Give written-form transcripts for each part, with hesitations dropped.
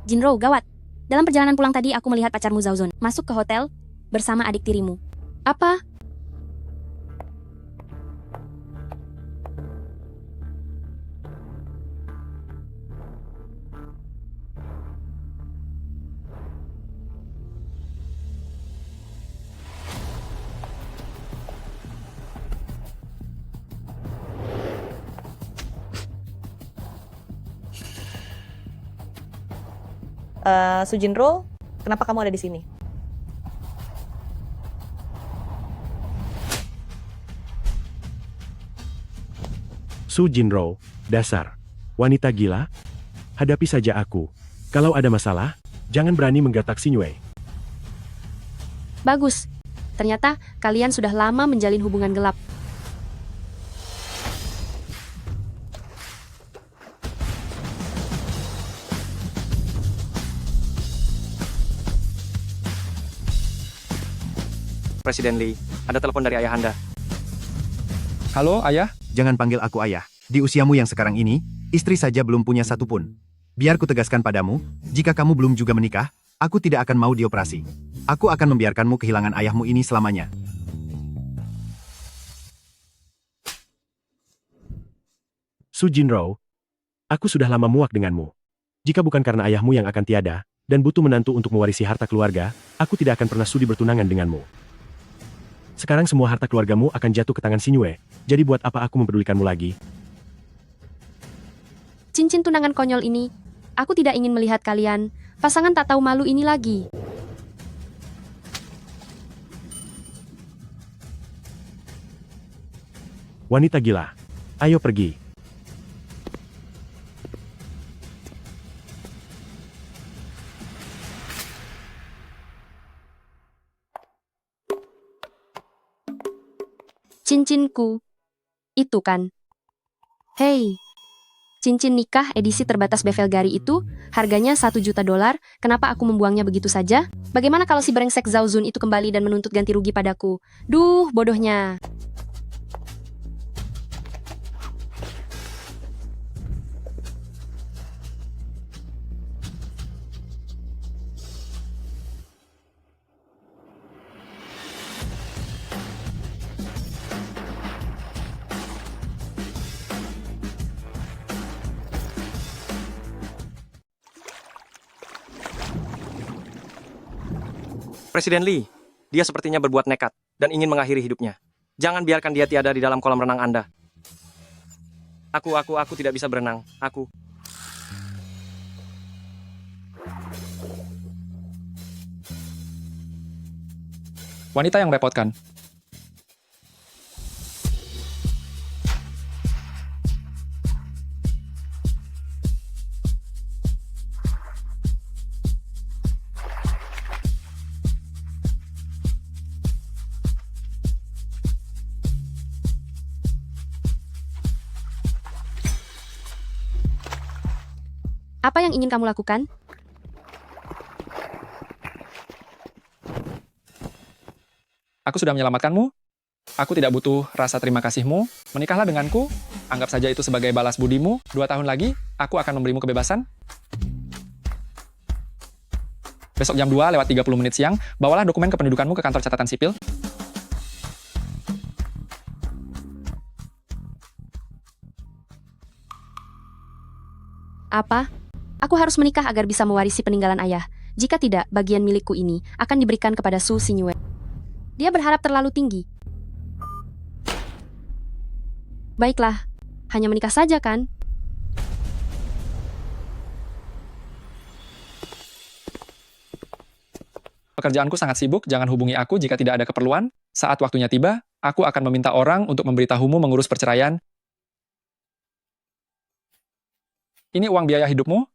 Jinro, gawat. Dalam perjalanan pulang tadi aku melihat pacarmu Zauzun masuk ke hotel bersama adik tirimu. Apa? Sujinro, kenapa kamu ada di sini? Su Jinro, dasar. Wanita gila? Hadapi saja aku. Kalau ada masalah, jangan berani menggatak Sinyue. Bagus. Ternyata kalian sudah lama menjalin hubungan gelap. Presiden Lee, ada telepon dari ayahanda. Halo, Ayah? Jangan panggil aku ayah. Di usiamu yang sekarang ini, istri saja belum punya satu pun. Biar ku tegaskan padamu, jika kamu belum juga menikah, aku tidak akan mau dioperasi. Aku akan membiarkanmu kehilangan ayahmu ini selamanya. Su Jinro, aku sudah lama muak denganmu. Jika bukan karena ayahmu yang akan tiada, dan butuh menantu untuk mewarisi harta keluarga, aku tidak akan pernah sudi bertunangan denganmu. Sekarang semua harta keluargamu akan jatuh ke tangan Sinyue, jadi buat apa aku mempedulikanmu lagi? Cincin tunangan konyol ini. Aku tidak ingin melihat kalian, pasangan tak tahu malu ini lagi. Wanita gila. Ayo pergi. Cincinku. Itu kan. Hei. Cincin nikah edisi terbatas Bevelgari itu, harganya $1 juta. Kenapa aku membuangnya begitu saja? Bagaimana kalau si brengsek Zauzun itu kembali dan menuntut ganti rugi padaku? Duh, bodohnya. Presiden Lee, dia sepertinya berbuat nekat dan ingin mengakhiri hidupnya. Jangan biarkan dia tiada di dalam kolam renang Anda. Aku tidak bisa berenang. Aku. Wanita yang merepotkan. Apa yang ingin kamu lakukan? Aku sudah menyelamatkanmu. Aku tidak butuh rasa terima kasihmu. Menikahlah denganku. Anggap saja itu sebagai balas budimu. 2 tahun lagi, aku akan memberimu kebebasan. Besok jam 2:30 siang, bawalah dokumen kependudukanmu ke kantor catatan sipil. Apa? Aku harus menikah agar bisa mewarisi peninggalan ayah. Jika tidak, bagian milikku ini akan diberikan kepada Su Sinyue. Dia berharap terlalu tinggi. Baiklah, hanya menikah saja kan? Pekerjaanku sangat sibuk, jangan hubungi aku jika tidak ada keperluan. Saat waktunya tiba, aku akan meminta orang untuk memberitahumu mengurus perceraian. Ini uang biaya hidupmu.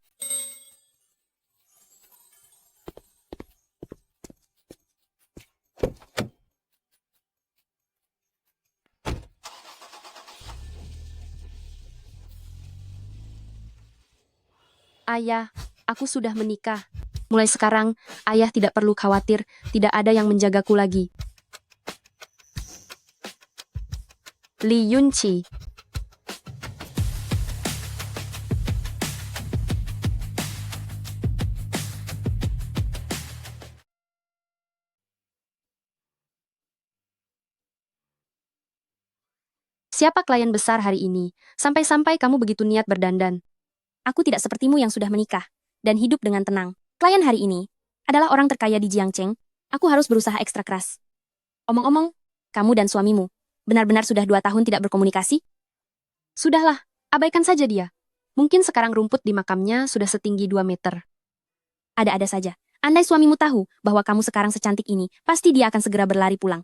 Ayah, aku sudah menikah. Mulai sekarang, ayah tidak perlu khawatir, tidak ada yang menjagaku lagi. Li Yunqi. Siapa klien besar hari ini? Sampai-sampai kamu begitu niat berdandan. Aku tidak sepertimu yang sudah menikah dan hidup dengan tenang. Klien hari ini adalah orang terkaya di Jiangcheng. Aku harus berusaha ekstra keras. Omong-omong, kamu dan suamimu benar-benar sudah 2 tahun tidak berkomunikasi? Sudahlah, abaikan saja dia. Mungkin sekarang rumput di makamnya sudah setinggi 2 meter. Ada-ada saja. Andai suamimu tahu bahwa kamu sekarang secantik ini, pasti dia akan segera berlari pulang.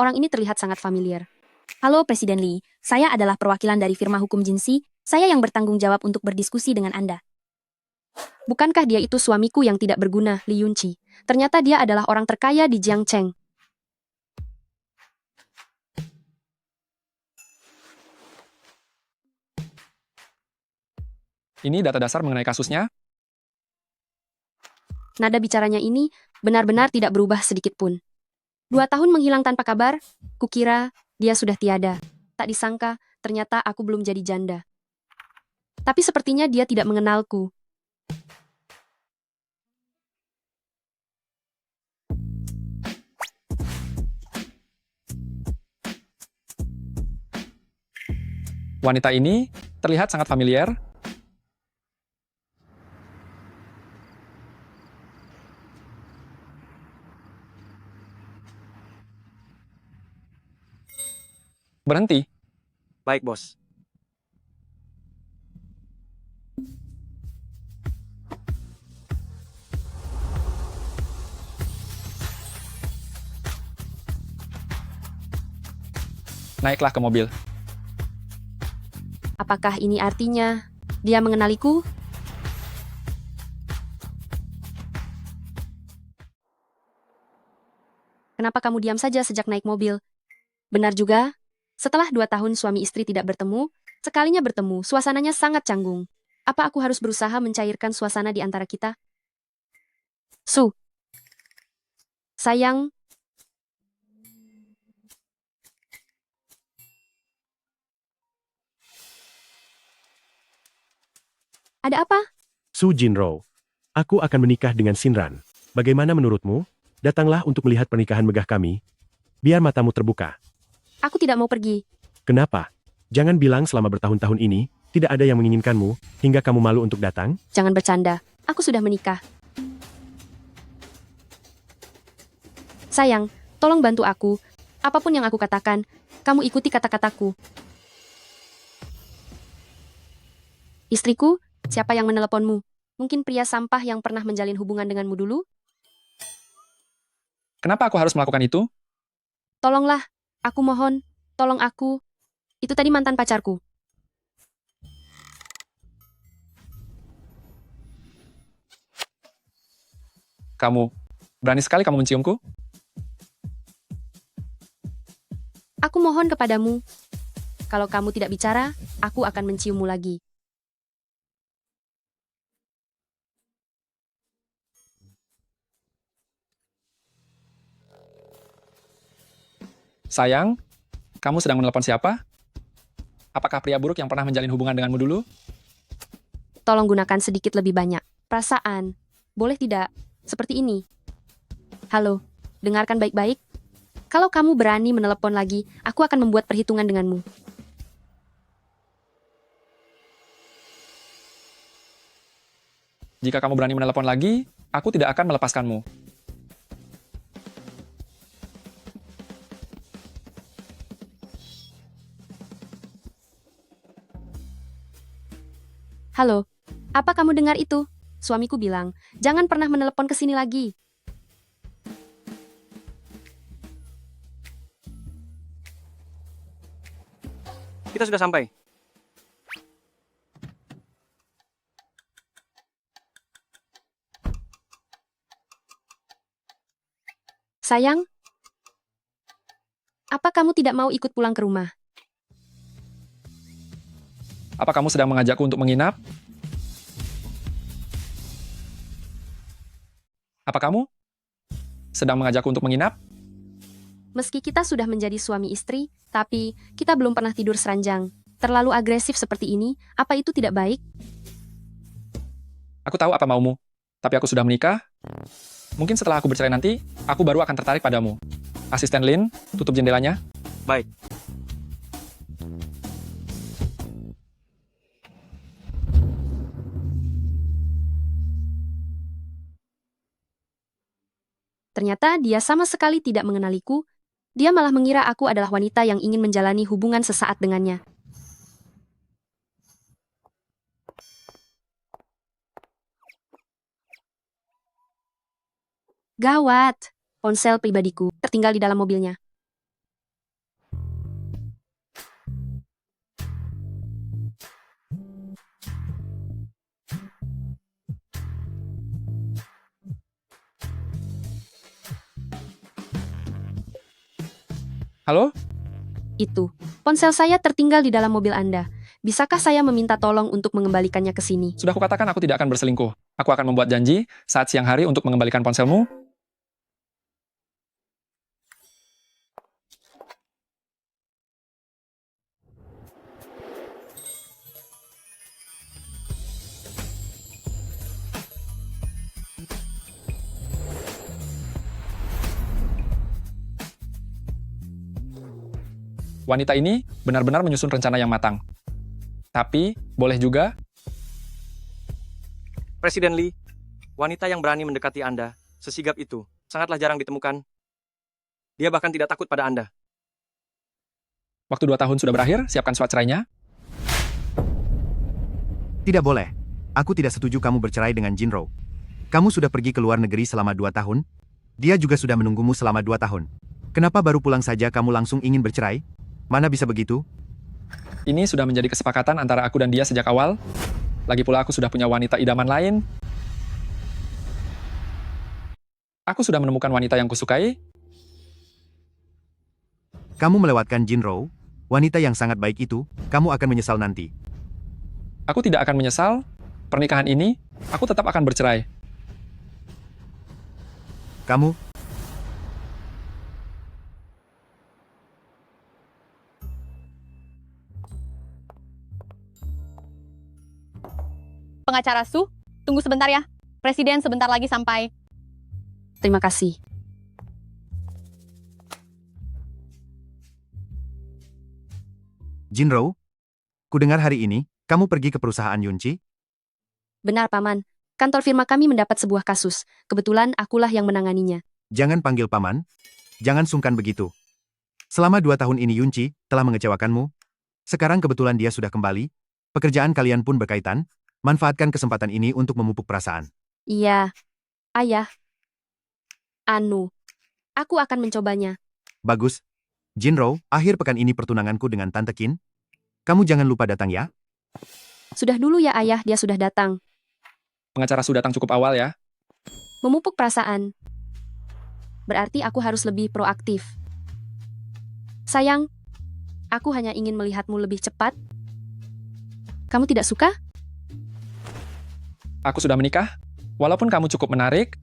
Orang ini terlihat sangat familiar. Halo Presiden Lee, saya adalah perwakilan dari firma hukum Jinsi. Saya yang bertanggung jawab untuk berdiskusi dengan Anda. Bukankah dia itu suamiku yang tidak berguna, Li Yunqi? Ternyata dia adalah orang terkaya di Jiangcheng. Ini data dasar mengenai kasusnya. Nada bicaranya ini benar-benar tidak berubah sedikit pun. 2 tahun menghilang tanpa kabar, kukira dia sudah tiada. Tak disangka, ternyata aku belum jadi janda. Tapi sepertinya dia tidak mengenalku. Wanita ini terlihat sangat familiar. Berhenti. Baik, bos. Naiklah ke mobil. Apakah ini artinya dia mengenaliku? Kenapa kamu diam saja sejak naik mobil? Benar juga, setelah 2 tahun suami istri tidak bertemu, sekalinya bertemu, suasananya sangat canggung. Apa aku harus berusaha mencairkan suasana di antara kita? Su. Sayang. Ada apa? Su Jinro, aku akan menikah dengan Sinran. Bagaimana menurutmu? Datanglah untuk melihat pernikahan megah kami. Biar matamu terbuka. Aku tidak mau pergi. Kenapa? Jangan bilang selama bertahun-tahun ini, tidak ada yang menginginkanmu, hingga kamu malu untuk datang? Jangan bercanda. Aku sudah menikah. Sayang, tolong bantu aku. Apapun yang aku katakan, kamu ikuti kata-kataku. Istriku, siapa yang meneleponmu? Mungkin pria sampah yang pernah menjalin hubungan denganmu dulu? Kenapa aku harus melakukan itu? Tolonglah, aku mohon, tolong aku. Itu tadi mantan pacarku. Kamu, berani sekali kamu menciumku? Aku mohon kepadamu. Kalau kamu tidak bicara, aku akan menciummu lagi. Sayang, kamu sedang menelepon siapa? Apakah pria buruk yang pernah menjalin hubungan denganmu dulu? Tolong gunakan sedikit lebih banyak perasaan. Boleh tidak? Seperti ini. Halo, dengarkan baik-baik. Kalau kamu berani menelepon lagi, aku akan membuat perhitungan denganmu. Jika kamu berani menelepon lagi, aku tidak akan melepaskanmu. Halo, apa kamu dengar itu? Suamiku bilang, jangan pernah menelepon ke sini lagi. Kita sudah sampai. Sayang, apa kamu tidak mau ikut pulang ke rumah? Apa kamu sedang mengajakku untuk menginap? Apa kamu sedang mengajakku untuk menginap? Meski kita sudah menjadi suami istri, tapi kita belum pernah tidur seranjang. Terlalu agresif seperti ini, apa itu tidak baik? Aku tahu apa maumu, tapi aku sudah menikah. Mungkin setelah aku bercerai nanti, aku baru akan tertarik padamu. Asisten Lin, tutup jendelanya. Baik. Ternyata dia sama sekali tidak mengenaliku. Dia malah mengira aku adalah wanita yang ingin menjalani hubungan sesaat dengannya. Gawat, ponsel pribadiku tertinggal di dalam mobilnya. Halo? Itu, ponsel saya tertinggal di dalam mobil Anda. Bisakah saya meminta tolong untuk mengembalikannya ke sini? Sudah kukatakan aku tidak akan berselingkuh. Aku akan membuat janji saat siang hari untuk mengembalikan ponselmu. Wanita ini benar-benar menyusun rencana yang matang. Tapi, boleh juga, Presiden Lee, wanita yang berani mendekati Anda, sesigap itu, sangatlah jarang ditemukan. Dia bahkan tidak takut pada Anda. waktu 2 tahun sudah berakhir, siapkan surat cerainya. Tidak boleh. Aku tidak setuju kamu bercerai dengan Jinro. Kamu sudah pergi ke luar negeri selama 2 tahun. Dia juga sudah menunggumu selama 2 tahun. Kenapa baru pulang saja kamu langsung ingin bercerai? Mana bisa begitu? Ini sudah menjadi kesepakatan antara aku dan dia sejak awal. Lagi pula aku sudah punya wanita idaman lain. Aku sudah menemukan wanita yang kusukai. Kamu melewatkan Jinro, wanita yang sangat baik itu, kamu akan menyesal nanti. Aku tidak akan menyesal. Pernikahan ini, aku tetap akan bercerai. Kamu, Pengacara Su, tunggu sebentar ya. Presiden sebentar lagi sampai. Terima kasih. Jinro, kudengar hari ini, kamu pergi ke perusahaan Yunci? Benar, Paman. Kantor firma kami mendapat sebuah kasus. Kebetulan akulah yang menanganinya. Jangan panggil paman. Jangan sungkan begitu. Selama 2 tahun ini Yunci telah mengecewakanmu. Sekarang kebetulan dia sudah kembali. Pekerjaan kalian pun berkaitan. Manfaatkan kesempatan ini untuk memupuk perasaan. Iya. Ayah. Aku akan mencobanya. Bagus. Jinro, akhir pekan ini pertunanganku dengan Tante Qin. Kamu jangan lupa datang ya. Sudah dulu ya, Ayah, dia sudah datang. Pengacara Su datang cukup awal ya. Memupuk perasaan. Berarti aku harus lebih proaktif. Sayang, aku hanya ingin melihatmu lebih cepat. Kamu tidak suka? Aku sudah menikah. Walaupun kamu cukup menarik,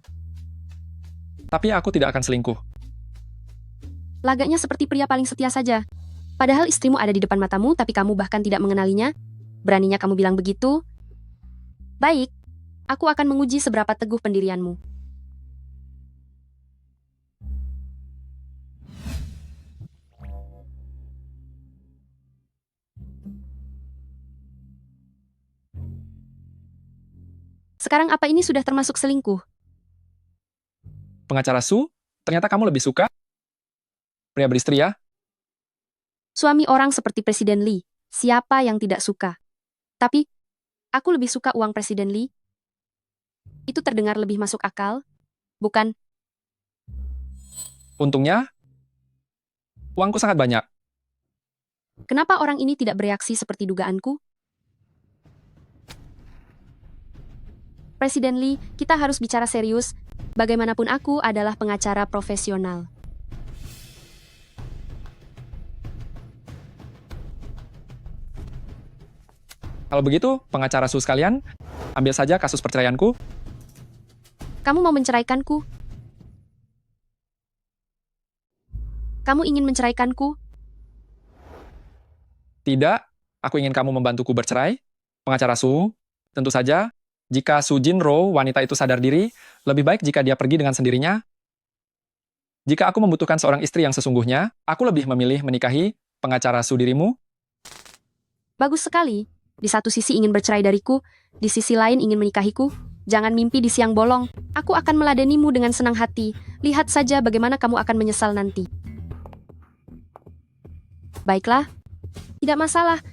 tapi aku tidak akan selingkuh. Lagaknya seperti pria paling setia saja. Padahal istrimu ada di depan matamu, tapi kamu bahkan tidak mengenalinya. Beraninya kamu bilang begitu? Baik, aku akan menguji seberapa teguh pendirianmu. Sekarang apa ini sudah termasuk selingkuh? Pengacara Su, ternyata kamu lebih suka pria beristri ya? Suami orang seperti Presiden Lee, siapa yang tidak suka? Tapi, aku lebih suka uang Presiden Lee. Itu terdengar lebih masuk akal, bukan? Untungnya, uangku sangat banyak. Kenapa orang ini tidak bereaksi seperti dugaanku? Presiden Lee, kita harus bicara serius. Bagaimanapun aku adalah pengacara profesional. Kalau begitu, pengacara Su sekalian, ambil saja kasus perceraianku. Kamu mau menceraikanku? Kamu ingin menceraikanku? Tidak, aku ingin kamu membantuku bercerai. Pengacara Su, tentu saja, jika Su Jinro, wanita itu sadar diri, lebih baik jika dia pergi dengan sendirinya. Jika aku membutuhkan seorang istri yang sesungguhnya, aku lebih memilih menikahi pengacara Su dirimu. Bagus sekali. Di satu sisi ingin bercerai dariku, di sisi lain ingin menikahiku. Jangan mimpi di siang bolong. Aku akan meladenimu dengan senang hati. Lihat saja bagaimana kamu akan menyesal nanti. Baiklah. Tidak masalah.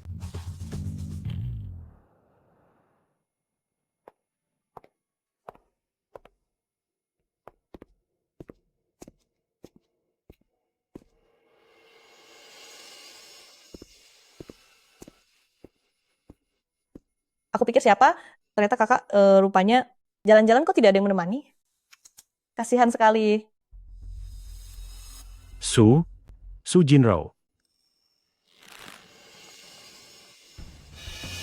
Aku pikir siapa? Ternyata kakak rupanya jalan-jalan kok tidak ada yang menemani. Kasihan sekali. Su Jinro.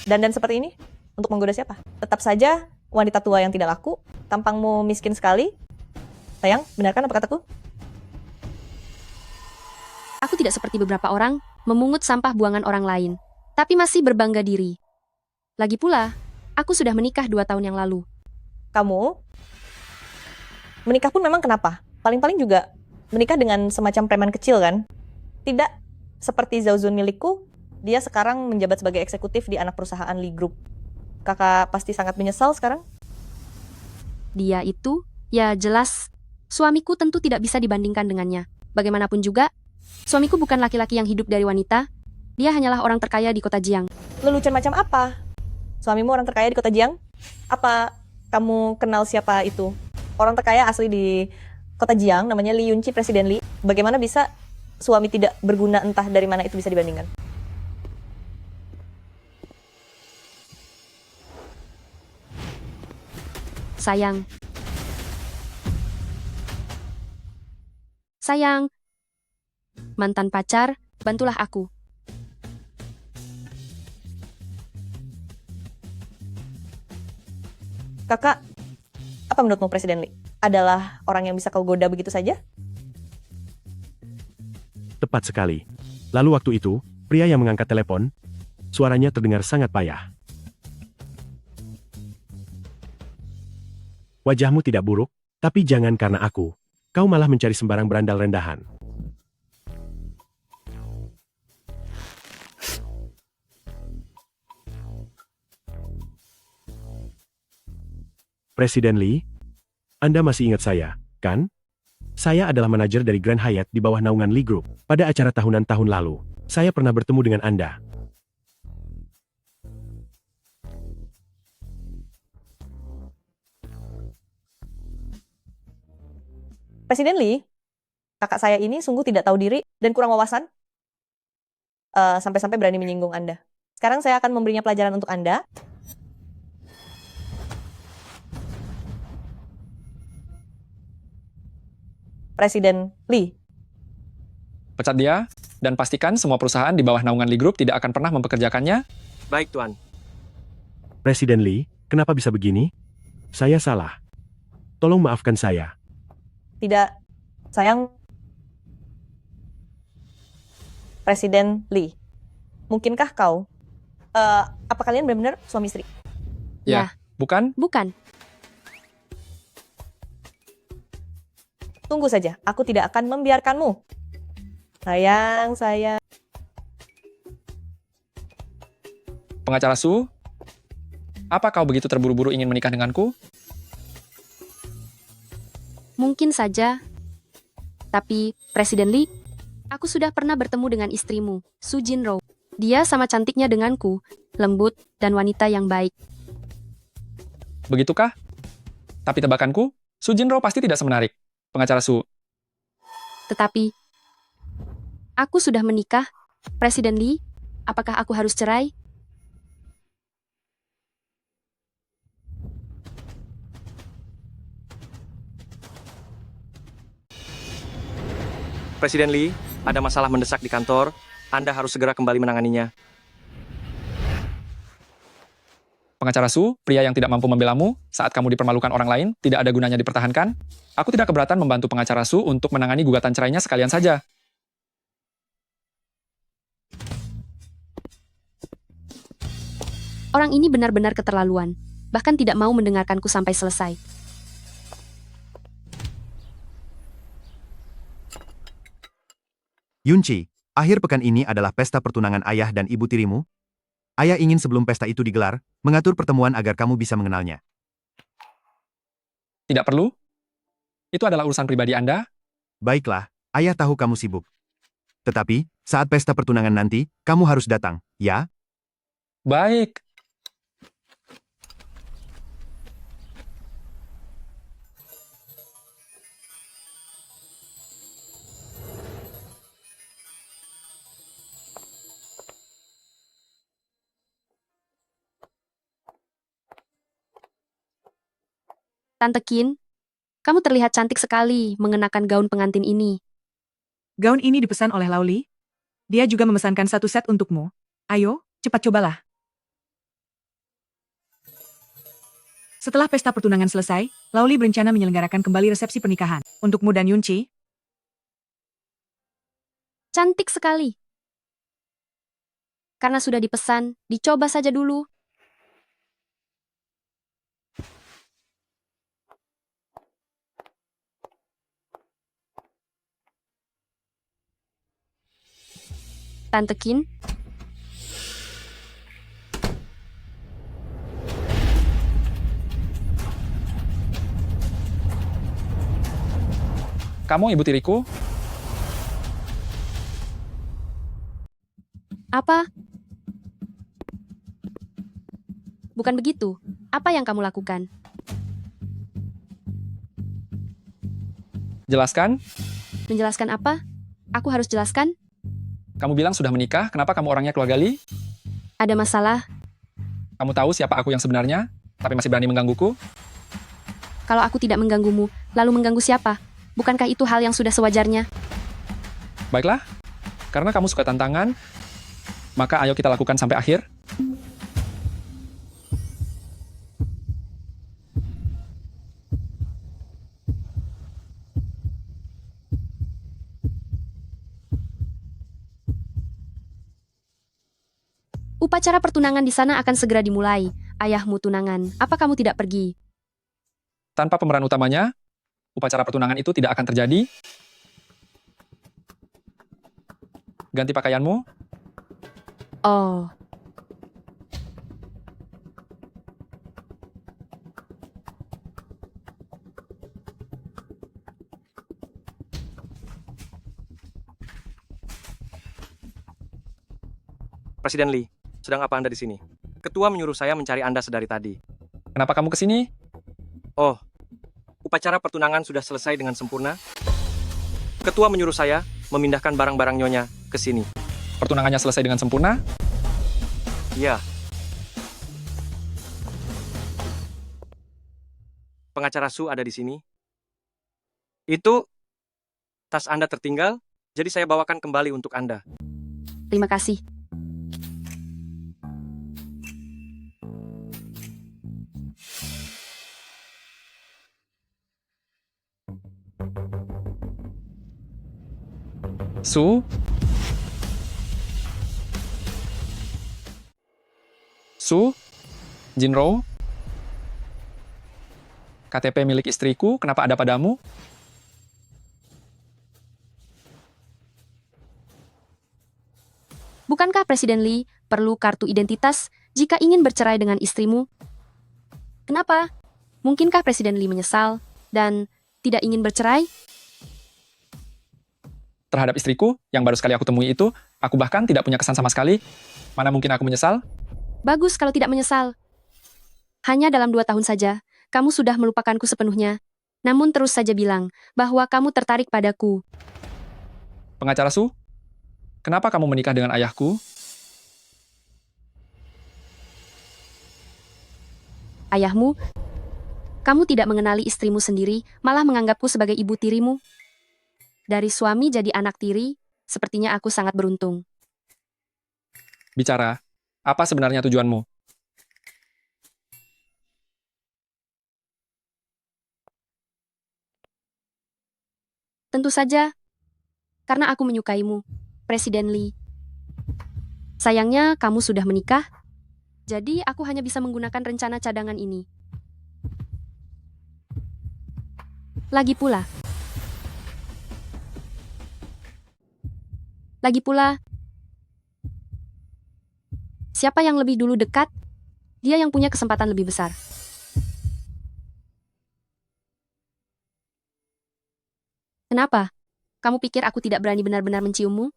Dandan seperti ini untuk menggoda siapa? Tetap saja wanita tua yang tidak laku, tampangmu miskin sekali. Sayang, benarkan apa kataku? Aku tidak seperti beberapa orang memungut sampah buangan orang lain, tapi masih berbangga diri. Lagi pula, aku sudah menikah 2 tahun yang lalu. Kamu menikah pun memang kenapa? Paling-paling juga menikah dengan semacam preman kecil kan? Tidak seperti Zauzun milikku, dia sekarang menjabat sebagai eksekutif di anak perusahaan Lee Group. Kakak pasti sangat menyesal sekarang? Dia itu, ya jelas, suamiku tentu tidak bisa dibandingkan dengannya. Bagaimanapun juga, suamiku bukan laki-laki yang hidup dari wanita, dia hanyalah orang terkaya di kota Jiang. Lelucon macam apa? Suamimu orang terkaya di kota Jiang? Apa kamu kenal siapa itu? Orang terkaya asli di kota Jiang, namanya Lee Yunchi, Presiden Lee. Bagaimana bisa suami tidak berguna, entah dari mana itu bisa dibandingkan? Sayang. Sayang. Mantan pacar, bantulah aku. Kakak, apa menurutmu Presiden Lee? Adalah orang yang bisa kau goda begitu saja? Tepat sekali. Lalu waktu itu, pria yang mengangkat telepon, suaranya terdengar sangat payah. Wajahmu tidak buruk, tapi jangan karena aku. Kau malah mencari sembarang berandal rendahan. Presiden Lee, Anda masih ingat saya, kan? Saya adalah manajer dari Grand Hyatt di bawah naungan Lee Group. Pada acara tahunan tahun lalu, saya pernah bertemu dengan Anda. Presiden Lee, kakak saya ini sungguh tidak tahu diri dan kurang wawasan. Sampai-sampai berani menyinggung Anda. Sekarang saya akan memberinya pelajaran untuk Anda. Presiden Lee. Pecat dia, dan pastikan semua perusahaan di bawah naungan Lee Group tidak akan pernah mempekerjakannya. Baik, Tuan. Presiden Lee, kenapa bisa begini? Saya salah. Tolong maafkan saya. Tidak, sayang. Presiden Lee. Mungkinkah kau? Apa kalian benar-benar suami istri? Ya, bukan? Bukan. Tunggu saja, aku tidak akan membiarkanmu. Sayang, sayang. Pengacara Su, apa kau begitu terburu-buru ingin menikah denganku? Mungkin saja. Tapi, Presiden Lee, aku sudah pernah bertemu dengan istrimu, Su Jinro. Dia sama cantiknya denganku, lembut dan wanita yang baik. Begitukah? Tapi tebakanku, Su Jinro pasti tidak semenarik. Pengacara Su, Tetapi, aku sudah menikah. Presiden Lee, apakah aku harus cerai? Presiden Lee, ada masalah mendesak di kantor. Anda harus segera kembali menanganinya. pengacara Su, pria yang tidak mampu membelamu, saat kamu dipermalukan orang lain, tidak ada gunanya dipertahankan. Aku tidak keberatan membantu pengacara Su untuk menangani gugatan cerainya sekalian saja. Orang ini benar-benar keterlaluan, bahkan tidak mau mendengarkanku sampai selesai. Yunci, akhir pekan ini adalah pesta pertunangan ayah dan ibu tirimu. Ayah ingin sebelum pesta itu digelar, mengatur pertemuan agar kamu bisa mengenalnya. Tidak perlu. Itu adalah urusan pribadi Anda. Baiklah, ayah tahu kamu sibuk. Tetapi, saat pesta pertunangan nanti, kamu harus datang, ya? Baik. Tante Qin, kamu terlihat cantik sekali mengenakan gaun pengantin ini. Gaun ini dipesan oleh Lauli. Dia juga memesankan satu set untukmu. Ayo, cepat cobalah. Setelah pesta pertunangan selesai, Lauli berencana menyelenggarakan kembali resepsi pernikahan. Untukmu dan Yunci, Cantik sekali. Karena sudah dipesan, dicoba saja dulu. Tante Qin, Kamu ibu tiriku? apa? Bukan begitu. Apa yang kamu lakukan? Jelaskan. Menjelaskan apa? Aku harus jelaskan? Kamu bilang sudah menikah, kenapa kamu orangnya keluar gali? Ada masalah? Kamu tahu siapa aku yang sebenarnya, tapi masih berani menggangguku? Kalau aku tidak mengganggumu, lalu mengganggu siapa? Bukankah itu hal yang sudah sewajarnya? Baiklah, karena kamu suka tantangan, maka ayo kita lakukan sampai akhir. Upacara pertunangan di sana akan segera dimulai. Ayahmu tunangan, apa kamu tidak pergi? Tanpa pemeran utamanya, upacara pertunangan itu tidak akan terjadi. Ganti pakaianmu. Oh, Presiden Lee, sedang apa Anda di sini? Ketua menyuruh saya mencari Anda sedari tadi. Kenapa kamu kesini? Oh, upacara pertunangan sudah selesai dengan sempurna. Ketua menyuruh saya memindahkan barang-barang Nyonya ke sini. Pertunangannya selesai dengan sempurna? Iya. Pengacara Su ada di sini. Itu tas Anda tertinggal, jadi saya bawakan kembali untuk Anda. terima kasih. Su? Su? Jinro? KTP milik istriku, kenapa ada padamu? Bukankah Presiden Lee perlu kartu identitas jika ingin bercerai dengan istrimu? Kenapa? Mungkinkah Presiden Lee menyesal dan tidak ingin bercerai? Terhadap istriku, yang baru sekali aku temui itu, aku bahkan tidak punya kesan sama sekali. Mana mungkin aku menyesal? Bagus kalau tidak menyesal. Hanya dalam 2 tahun saja, kamu sudah melupakanku sepenuhnya. Namun terus saja bilang bahwa kamu tertarik padaku. Pengacara Su? Kenapa kamu menikah dengan ayahku? Ayahmu, kamu tidak mengenali istrimu sendiri, malah menganggapku sebagai ibu tirimu. Dari suami jadi anak tiri, sepertinya aku sangat beruntung. Bicara, apa sebenarnya tujuanmu? Tentu saja, karena aku menyukaimu, Presiden Lee. Sayangnya kamu sudah menikah, Jadi aku hanya bisa menggunakan rencana cadangan ini. Lagi pula, siapa yang lebih dulu dekat, dia yang punya kesempatan lebih besar. Kenapa? Kamu pikir aku tidak berani benar-benar menciummu?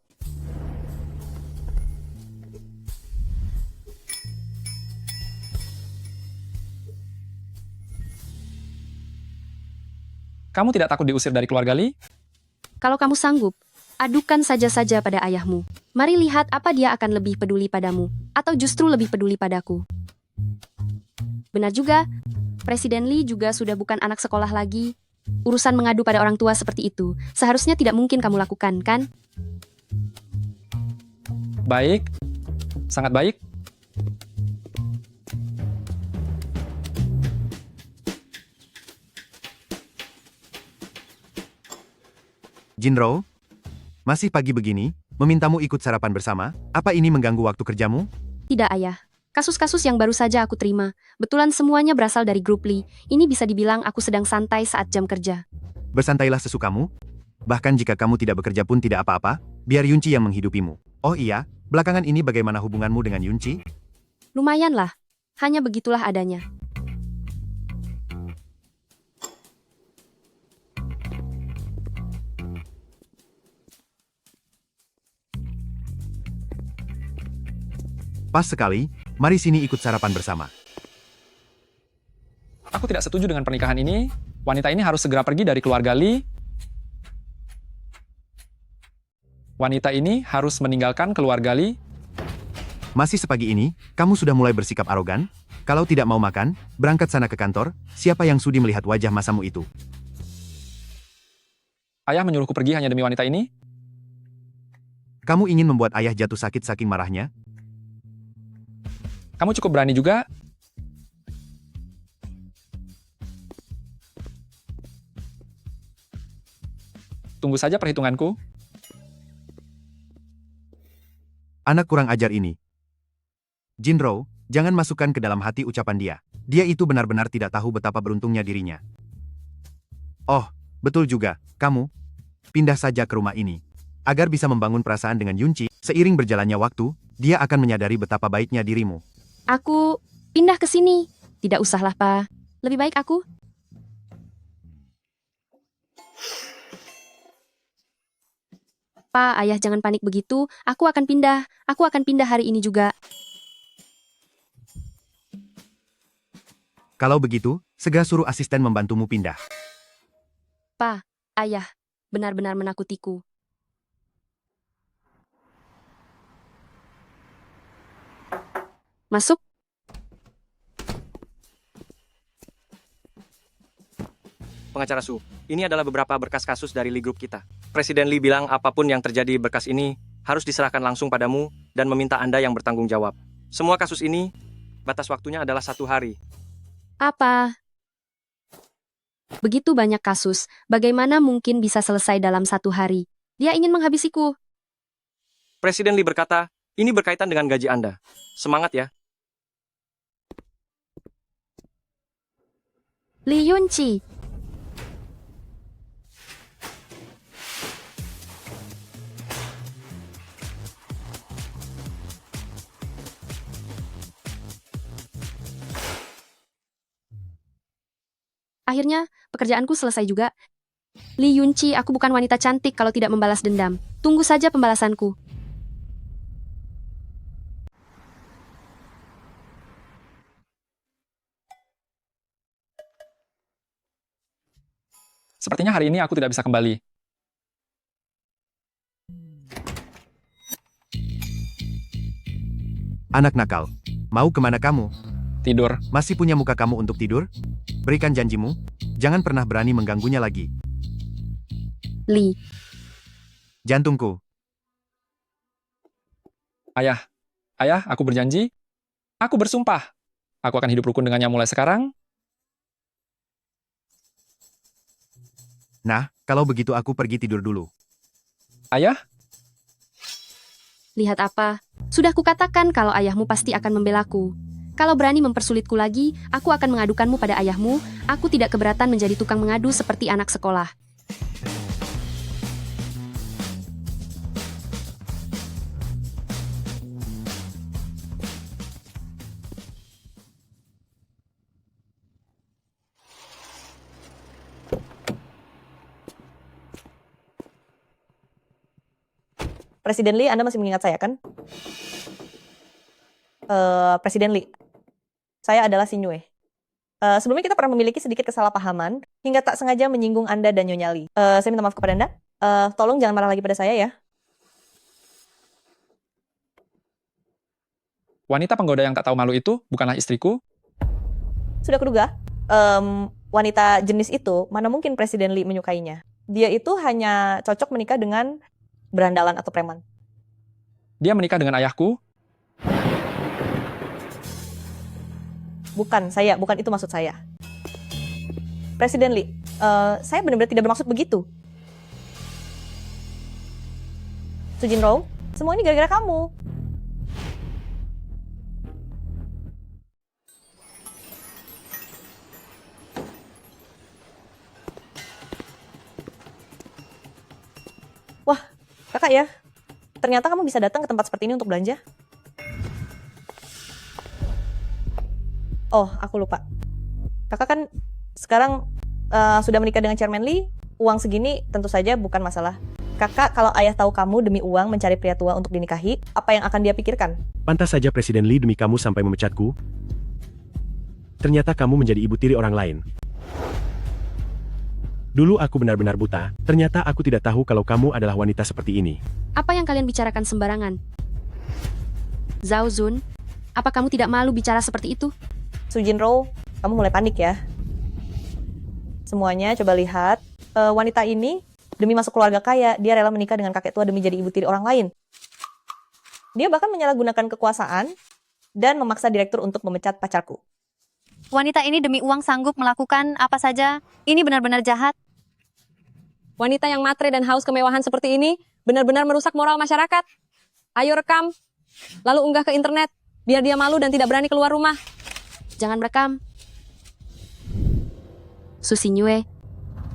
Kamu tidak takut diusir dari keluarga Lee? Kalau kamu sanggup, adukan saja pada ayahmu. Mari lihat apa dia akan lebih peduli padamu, atau justru lebih peduli padaku. Benar juga, Presiden Lee juga sudah bukan anak sekolah lagi. Urusan mengadu pada orang tua seperti itu, seharusnya tidak mungkin kamu lakukan, kan? Baik, sangat baik. Jinro, masih pagi begini, memintamu ikut sarapan bersama, apa ini mengganggu waktu kerjamu? Tidak, ayah. Kasus-kasus yang baru saja aku terima, betulan semuanya berasal dari grup Lee. Ini bisa dibilang aku sedang santai saat jam kerja. Bersantailah sesukamu. Bahkan jika kamu tidak bekerja pun tidak apa-apa, biar Yunci yang menghidupimu. Oh iya, belakangan ini bagaimana hubunganmu dengan Yunci? Lumayanlah, hanya begitulah adanya. Pas sekali, mari sini ikut sarapan bersama. Aku tidak setuju dengan pernikahan ini. Wanita ini harus segera pergi dari keluarga Lee. Wanita ini harus meninggalkan keluarga Lee. Masih sepagi ini, kamu sudah mulai bersikap arogan? Kalau tidak mau makan, berangkat sana ke kantor, siapa yang sudi melihat wajah masamu itu? Ayah menyuruhku pergi hanya demi wanita ini? Kamu ingin membuat ayah jatuh sakit saking marahnya? Kamu cukup berani juga. Tunggu saja perhitunganku. Anak kurang ajar ini. Jinro, jangan masukkan ke dalam hati ucapan dia. Dia itu benar-benar tidak tahu betapa beruntungnya dirinya. Oh, betul juga, kamu. Pindah saja ke rumah ini. Agar bisa membangun perasaan dengan Yunci, seiring berjalannya waktu, dia akan menyadari betapa baiknya dirimu. Aku pindah ke sini. Tidak usahlah, Pa. Lebih baik aku. Pa, ayah jangan panik begitu. Aku akan pindah. Aku akan pindah hari ini juga. Kalau begitu, segera suruh asisten membantumu pindah. Pa, ayah, benar-benar menakutiku. Masuk. Pengacara Su, ini adalah beberapa berkas kasus dari Lee Group kita. Presiden Lee bilang apapun yang terjadi berkas ini harus diserahkan langsung padamu dan meminta Anda yang bertanggung jawab. Semua kasus ini, batas waktunya adalah 1 hari. Apa? Begitu banyak kasus, bagaimana mungkin bisa selesai dalam 1 hari? Dia ingin menghabisiku. Presiden Lee berkata, ini berkaitan dengan gaji Anda. Semangat ya. Lee Yunci. Akhirnya, pekerjaanku selesai juga. Lee Yunci, aku bukan wanita cantik kalau tidak membalas dendam. Tunggu saja pembalasanku. Sepertinya hari ini aku tidak bisa kembali. Anak nakal, mau kemana kamu? Tidur. Masih punya muka kamu untuk tidur? Berikan janjimu, jangan pernah berani mengganggunya lagi. Lee, Jantungku, Ayah, aku berjanji. Aku bersumpah. Aku akan hidup rukun dengannya mulai sekarang. nah, kalau begitu aku pergi tidur dulu. Ayah, lihat apa? Sudah kukatakan kalau ayahmu pasti akan membelaku. Kalau berani mempersulitku lagi, aku akan mengadukanmu pada ayahmu. Aku tidak keberatan menjadi tukang mengadu seperti anak sekolah. Presiden Lee, Anda masih mengingat saya kan? Presiden Lee, saya adalah Sinyue. Sebelumnya kita pernah memiliki sedikit kesalahpahaman hingga tak sengaja menyinggung Anda dan Nyonya Lee. Saya minta maaf kepada Anda. Tolong jangan marah lagi pada saya ya. Wanita penggoda yang tak tahu malu itu bukanlah istriku. Sudah kuduga, wanita jenis itu mana mungkin Presiden Lee menyukainya. Dia itu hanya cocok menikah dengan berandalan atau preman. Dia menikah dengan ayahku. Bukan itu maksud saya. Presiden Lee, saya benar-benar tidak bermaksud begitu. Sujinro, semua ini gara-gara kamu. Wah, kakak ya, ternyata kamu bisa datang ke tempat seperti ini untuk belanja. Oh, aku lupa. Kakak kan sekarang sudah menikah dengan Chairman Lee, uang segini tentu saja bukan masalah. Kakak, kalau ayah tahu kamu demi uang mencari pria tua untuk dinikahi, apa yang akan dia pikirkan? Pantas saja Presiden Lee demi kamu sampai memecatku. Ternyata kamu menjadi ibu tiri orang lain. Dulu aku benar-benar buta, ternyata aku tidak tahu kalau kamu adalah wanita seperti ini. Apa yang kalian bicarakan sembarangan? Zhao Zun, apa kamu tidak malu bicara seperti itu? Sujinro, kamu mulai panik ya. Semuanya coba lihat, wanita ini demi masuk keluarga kaya, dia rela menikah dengan kakek tua demi jadi ibu tiri orang lain. Dia bahkan menyalahgunakan kekuasaan dan memaksa direktur untuk memecat pacarku. Wanita ini demi uang sanggup melakukan apa saja. Ini benar-benar jahat. Wanita yang matre dan haus kemewahan seperti ini benar-benar merusak moral masyarakat. Ayo rekam, lalu unggah ke internet, biar dia malu dan tidak berani keluar rumah. Jangan merekam. Susinyue,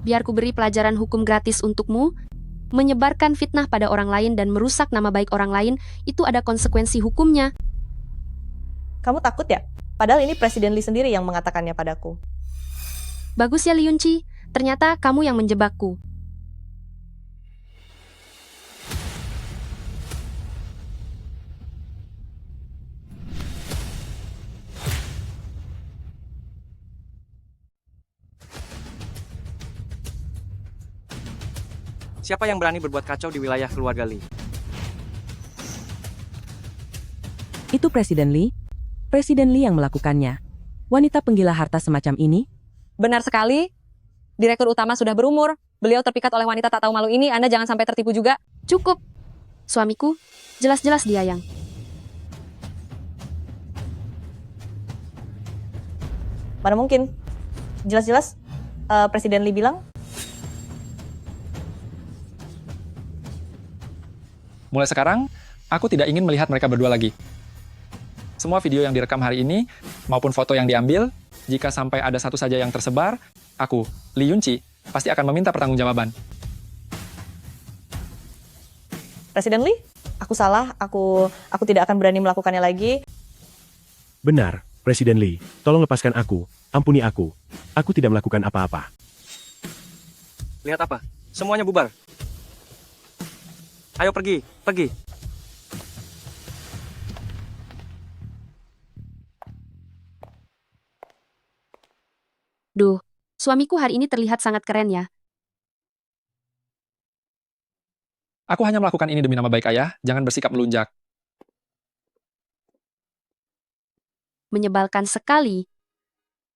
biar ku beri pelajaran hukum gratis untukmu. Menyebarkan fitnah pada orang lain dan merusak nama baik orang lain, itu ada konsekuensi hukumnya. Kamu takut ya? Padahal ini Presiden Lee sendiri yang mengatakannya padaku. Bagus ya Liunci, ternyata kamu yang menjebakku. Siapa yang berani berbuat kacau di wilayah keluarga Lee? Itu Presiden Lee. Presiden Lee yang melakukannya. Wanita penggila harta semacam ini? Benar sekali. Direktur utama sudah berumur. Beliau terpikat oleh wanita tak tahu malu ini. Anda jangan sampai tertipu juga. Cukup. Suamiku, jelas-jelas dia yang. Mana mungkin? Jelas-jelas Presiden Lee bilang, Mulai sekarang, aku tidak ingin melihat mereka berdua lagi. Semua video yang direkam hari ini, maupun foto yang diambil, jika sampai ada satu saja yang tersebar, aku, Lee Yunci, pasti akan meminta pertanggungjawaban. Presiden Lee, aku salah, aku tidak akan berani melakukannya lagi. Benar, Presiden Lee, tolong lepaskan aku, ampuni aku. Aku tidak melakukan apa-apa. Lihat apa? Semuanya bubar. Ayo pergi, pergi. Duh, suamiku hari ini terlihat sangat keren ya. Aku hanya melakukan ini demi nama baik ayah, jangan bersikap melunjak. Menyebalkan sekali.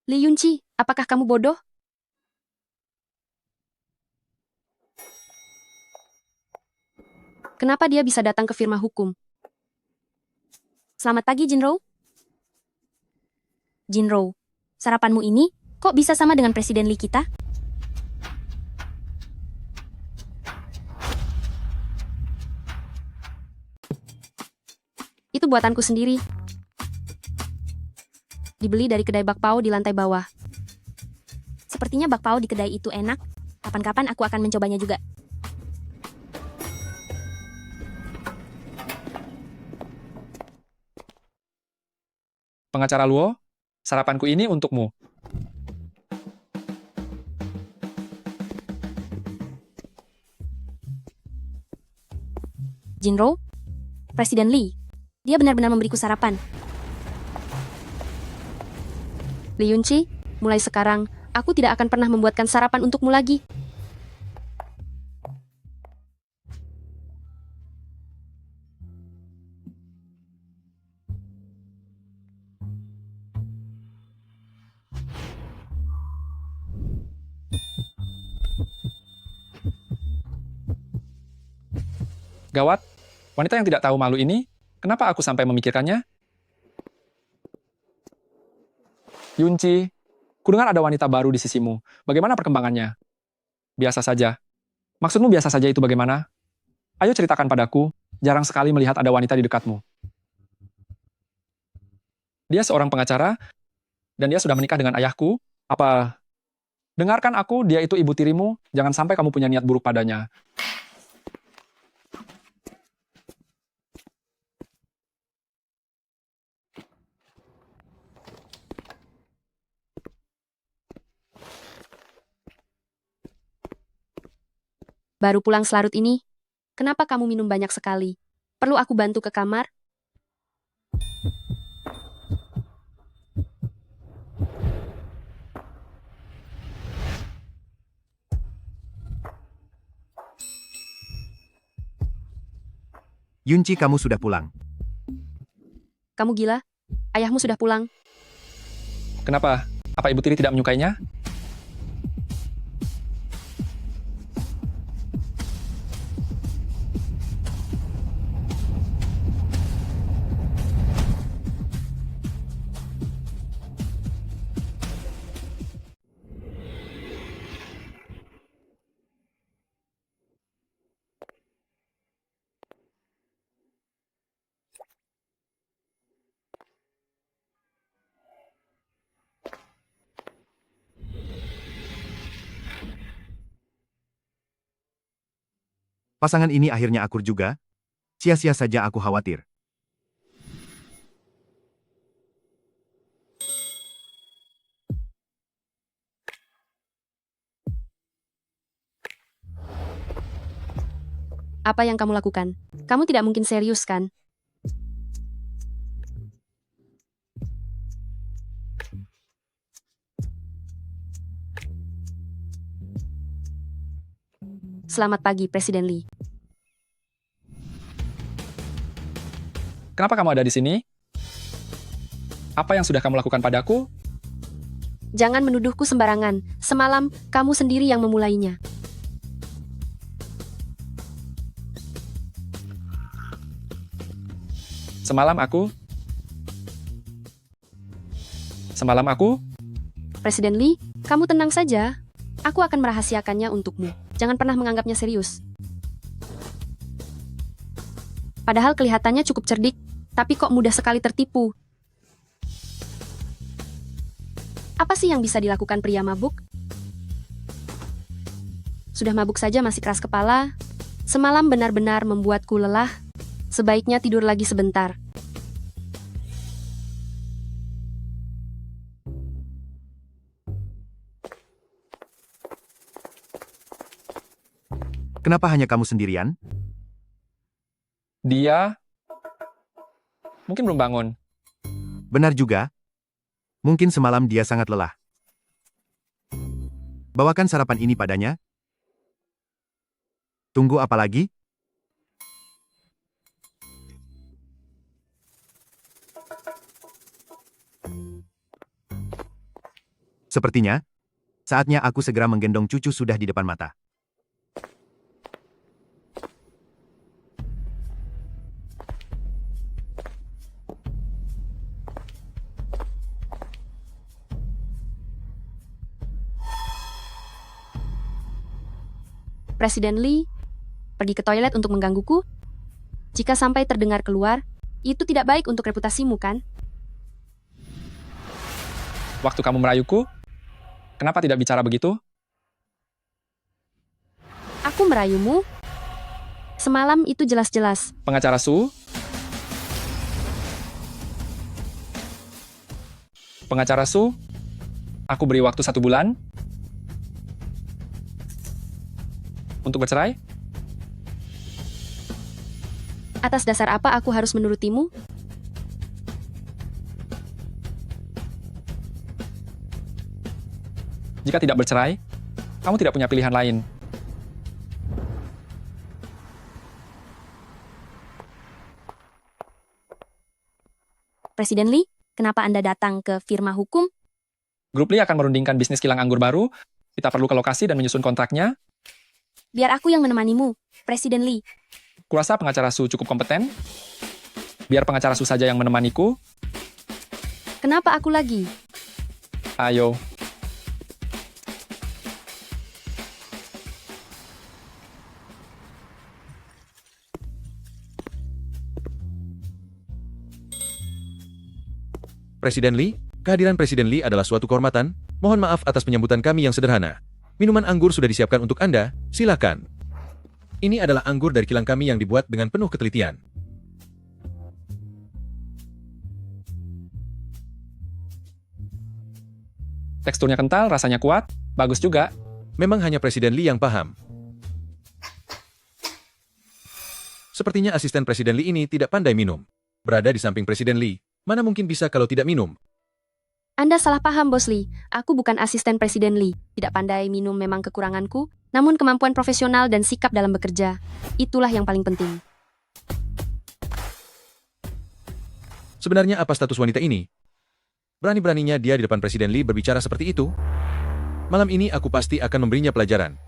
Lee Yunci, apakah kamu bodoh? Kenapa dia bisa datang ke firma hukum? Selamat pagi, Jinro. Jinro, sarapanmu ini kok bisa sama dengan Presiden Lee kita? Itu buatanku sendiri. Dibeli dari kedai bakpao di lantai bawah. Sepertinya bakpao di kedai itu enak. Kapan-kapan aku akan mencobanya juga. Pengacara Luo, sarapanku ini untukmu. Jinro, Presiden Lee, dia benar-benar memberiku sarapan. Li Yunci, mulai sekarang, aku tidak akan pernah membuatkan sarapan untukmu lagi. Gawat, wanita yang tidak tahu malu ini, kenapa aku sampai memikirkannya? Yunci, kudengar ada wanita baru di sisimu. Bagaimana perkembangannya? Biasa saja. Maksudmu biasa saja itu bagaimana? Ayo ceritakan padaku, jarang sekali melihat ada wanita di dekatmu. Dia seorang pengacara, dan dia sudah menikah dengan ayahku. Apa? Dengarkan aku, dia itu ibu tirimu, jangan sampai kamu punya niat buruk padanya. Baru pulang selarut ini. Kenapa kamu minum banyak sekali? Perlu aku bantu ke kamar? Yunci, kamu sudah pulang. Kamu gila? Ayahmu sudah pulang. Kenapa? Apa ibu tiri tidak menyukainya? Pasangan ini akhirnya akur juga. Sia-sia saja aku khawatir. Apa yang kamu lakukan? Kamu tidak mungkin serius, kan? Selamat pagi, Presiden Lee. Kenapa kamu ada di sini? Apa yang sudah kamu lakukan padaku? Jangan menuduhku sembarangan. Semalam, kamu sendiri yang memulainya. Semalam aku, Presiden Lee, kamu tenang saja. Aku akan merahasiakannya untukmu. Jangan pernah menganggapnya serius. Padahal kelihatannya cukup cerdik, tapi kok mudah sekali tertipu. Apa sih yang bisa dilakukan pria mabuk? Sudah mabuk saja masih keras kepala. Semalam benar-benar membuatku lelah. Sebaiknya tidur lagi sebentar. Kenapa hanya kamu sendirian? dia mungkin belum bangun. Benar juga. Mungkin semalam dia sangat lelah. Bawakan sarapan ini padanya. Tunggu apa lagi? Sepertinya, saatnya aku segera menggendong cucu sudah di depan mata. Presiden Lee, pergi ke toilet untuk menggangguku? Jika sampai terdengar keluar, itu tidak baik untuk reputasimu, kan? Waktu kamu merayuku, kenapa tidak bicara begitu? Aku merayumu? Semalam itu jelas-jelas. Pengacara Su? Pengacara Su, aku beri waktu 1 bulan untuk bercerai. Atas dasar apa aku harus menurutimu? Jika tidak bercerai, kamu tidak punya pilihan lain. Presiden Lee, kenapa Anda datang ke firma hukum? Grup Lee akan merundingkan bisnis kilang anggur baru. Kita perlu ke lokasi dan menyusun kontraknya. Biar aku yang menemanimu, Presiden Lee. Kurasa pengacara Su cukup kompeten. Biar pengacara Su saja yang menemaniku. Kenapa aku lagi? Ayo. Presiden Lee, kehadiran Presiden Lee adalah suatu kehormatan. Mohon maaf atas penyambutan kami yang sederhana. Minuman anggur sudah disiapkan untuk Anda, silakan. Ini adalah anggur dari kilang kami yang dibuat dengan penuh ketelitian. Teksturnya kental, rasanya kuat, bagus juga. Memang hanya Presiden Lee yang paham. Sepertinya asisten Presiden Lee ini tidak pandai minum. Berada di samping Presiden Lee, mana mungkin bisa kalau tidak minum? Anda salah paham, Bos Lee. Aku bukan asisten Presiden Lee. Tidak pandai minum memang kekuranganku, namun kemampuan profesional dan sikap dalam bekerja, itulah yang paling penting. Sebenarnya apa status wanita ini? Berani-beraninya dia di depan Presiden Lee berbicara seperti itu? Malam ini aku pasti akan memberinya pelajaran.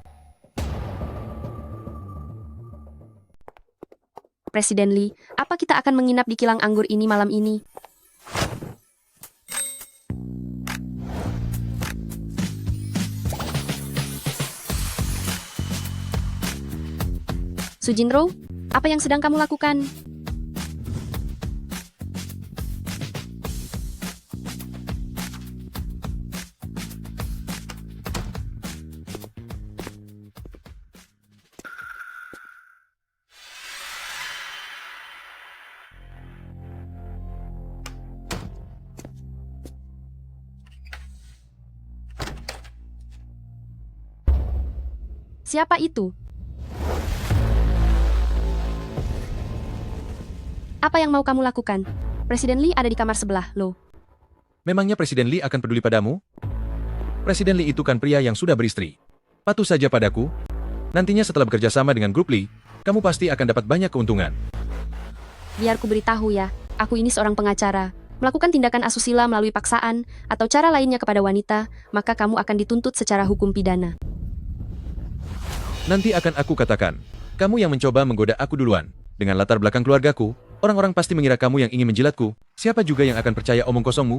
Presiden Lee, apa kita akan menginap di kilang anggur ini malam ini? Sujinro, apa yang sedang kamu lakukan? Siapa itu? Apa yang mau kamu lakukan? Presiden Lee ada di kamar sebelah, loh. Memangnya Presiden Lee akan peduli padamu? Presiden Lee itu kan pria yang sudah beristri. Patuh saja padaku. Nantinya setelah bekerja sama dengan grup Lee, kamu pasti akan dapat banyak keuntungan. Biar ku beritahu ya, aku ini seorang pengacara. Melakukan tindakan asusila melalui paksaan atau cara lainnya kepada wanita, maka kamu akan dituntut secara hukum pidana. Nanti akan aku katakan, kamu yang mencoba menggoda aku duluan. Dengan latar belakang keluargaku, orang-orang pasti mengira kamu yang ingin menjilatku. Siapa juga yang akan percaya omong kosongmu?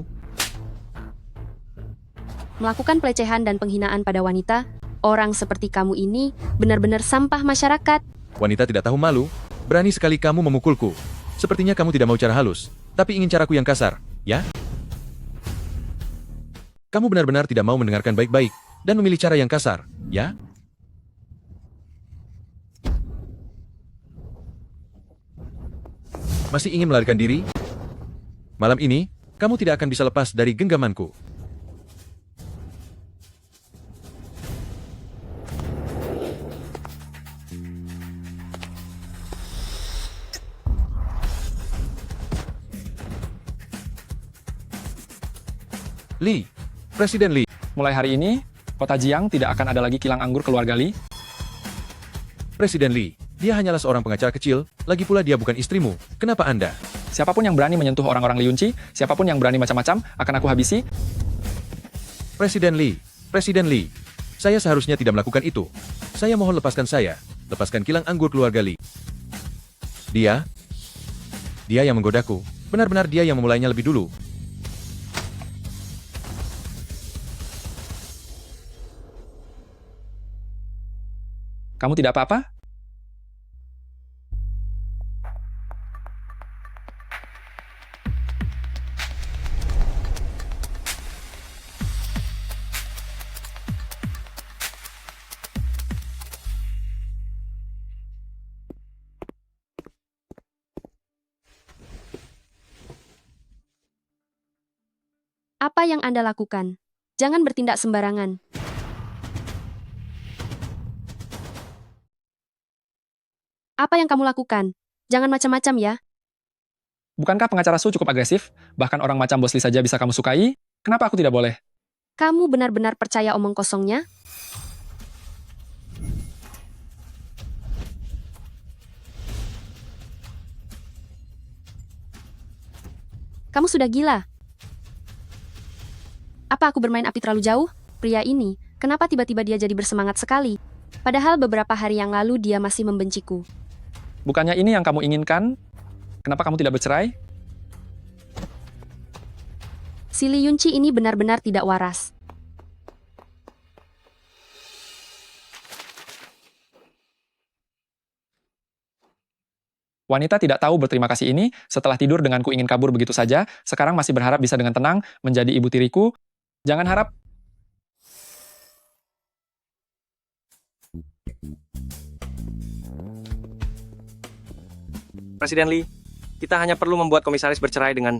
Melakukan pelecehan dan penghinaan pada wanita, orang seperti kamu ini benar-benar sampah masyarakat. Wanita tidak tahu malu, berani sekali kamu memukulku. Sepertinya kamu tidak mau cara halus, tapi ingin caraku yang kasar, ya? Kamu benar-benar tidak mau mendengarkan baik-baik, dan memilih cara yang kasar, ya? Masih ingin melarikan diri? Malam ini, kamu tidak akan bisa lepas dari genggamanku. Lee, Presiden Lee. Mulai hari ini, kota Jiang tidak akan ada lagi kilang anggur keluarga Lee. Presiden Lee, dia hanyalah seorang pengacara kecil, lagi pula dia bukan istrimu. Kenapa Anda? Siapapun yang berani menyentuh orang-orang Liunci, siapapun yang berani macam-macam, akan aku habisi. Presiden Lee, saya seharusnya tidak melakukan itu. Saya mohon lepaskan saya, lepaskan kilang anggur keluarga Lee. Dia yang menggodaku, benar-benar dia yang memulainya lebih dulu. Kamu tidak apa-apa? Apa yang Anda lakukan? Jangan bertindak sembarangan. Apa yang kamu lakukan? Jangan macam-macam ya. Bukankah pengacara Su cukup agresif? Bahkan orang macam Bos Lee saja bisa kamu sukai? Kenapa aku tidak boleh? Kamu benar-benar percaya omong kosongnya? Kamu sudah gila. Apa aku bermain api terlalu jauh? Pria ini, kenapa tiba-tiba dia jadi bersemangat sekali? Padahal beberapa hari yang lalu dia masih membenciku. Bukannya ini yang kamu inginkan? Kenapa kamu tidak bercerai? Si Lee Yunchi ini benar-benar tidak waras. Wanita tidak tahu berterima kasih ini, setelah tidur denganku ingin kabur begitu saja, sekarang masih berharap bisa dengan tenang menjadi ibu tiriku. Jangan harap. Presiden Lee, kita hanya perlu membuat komisaris bercerai dengan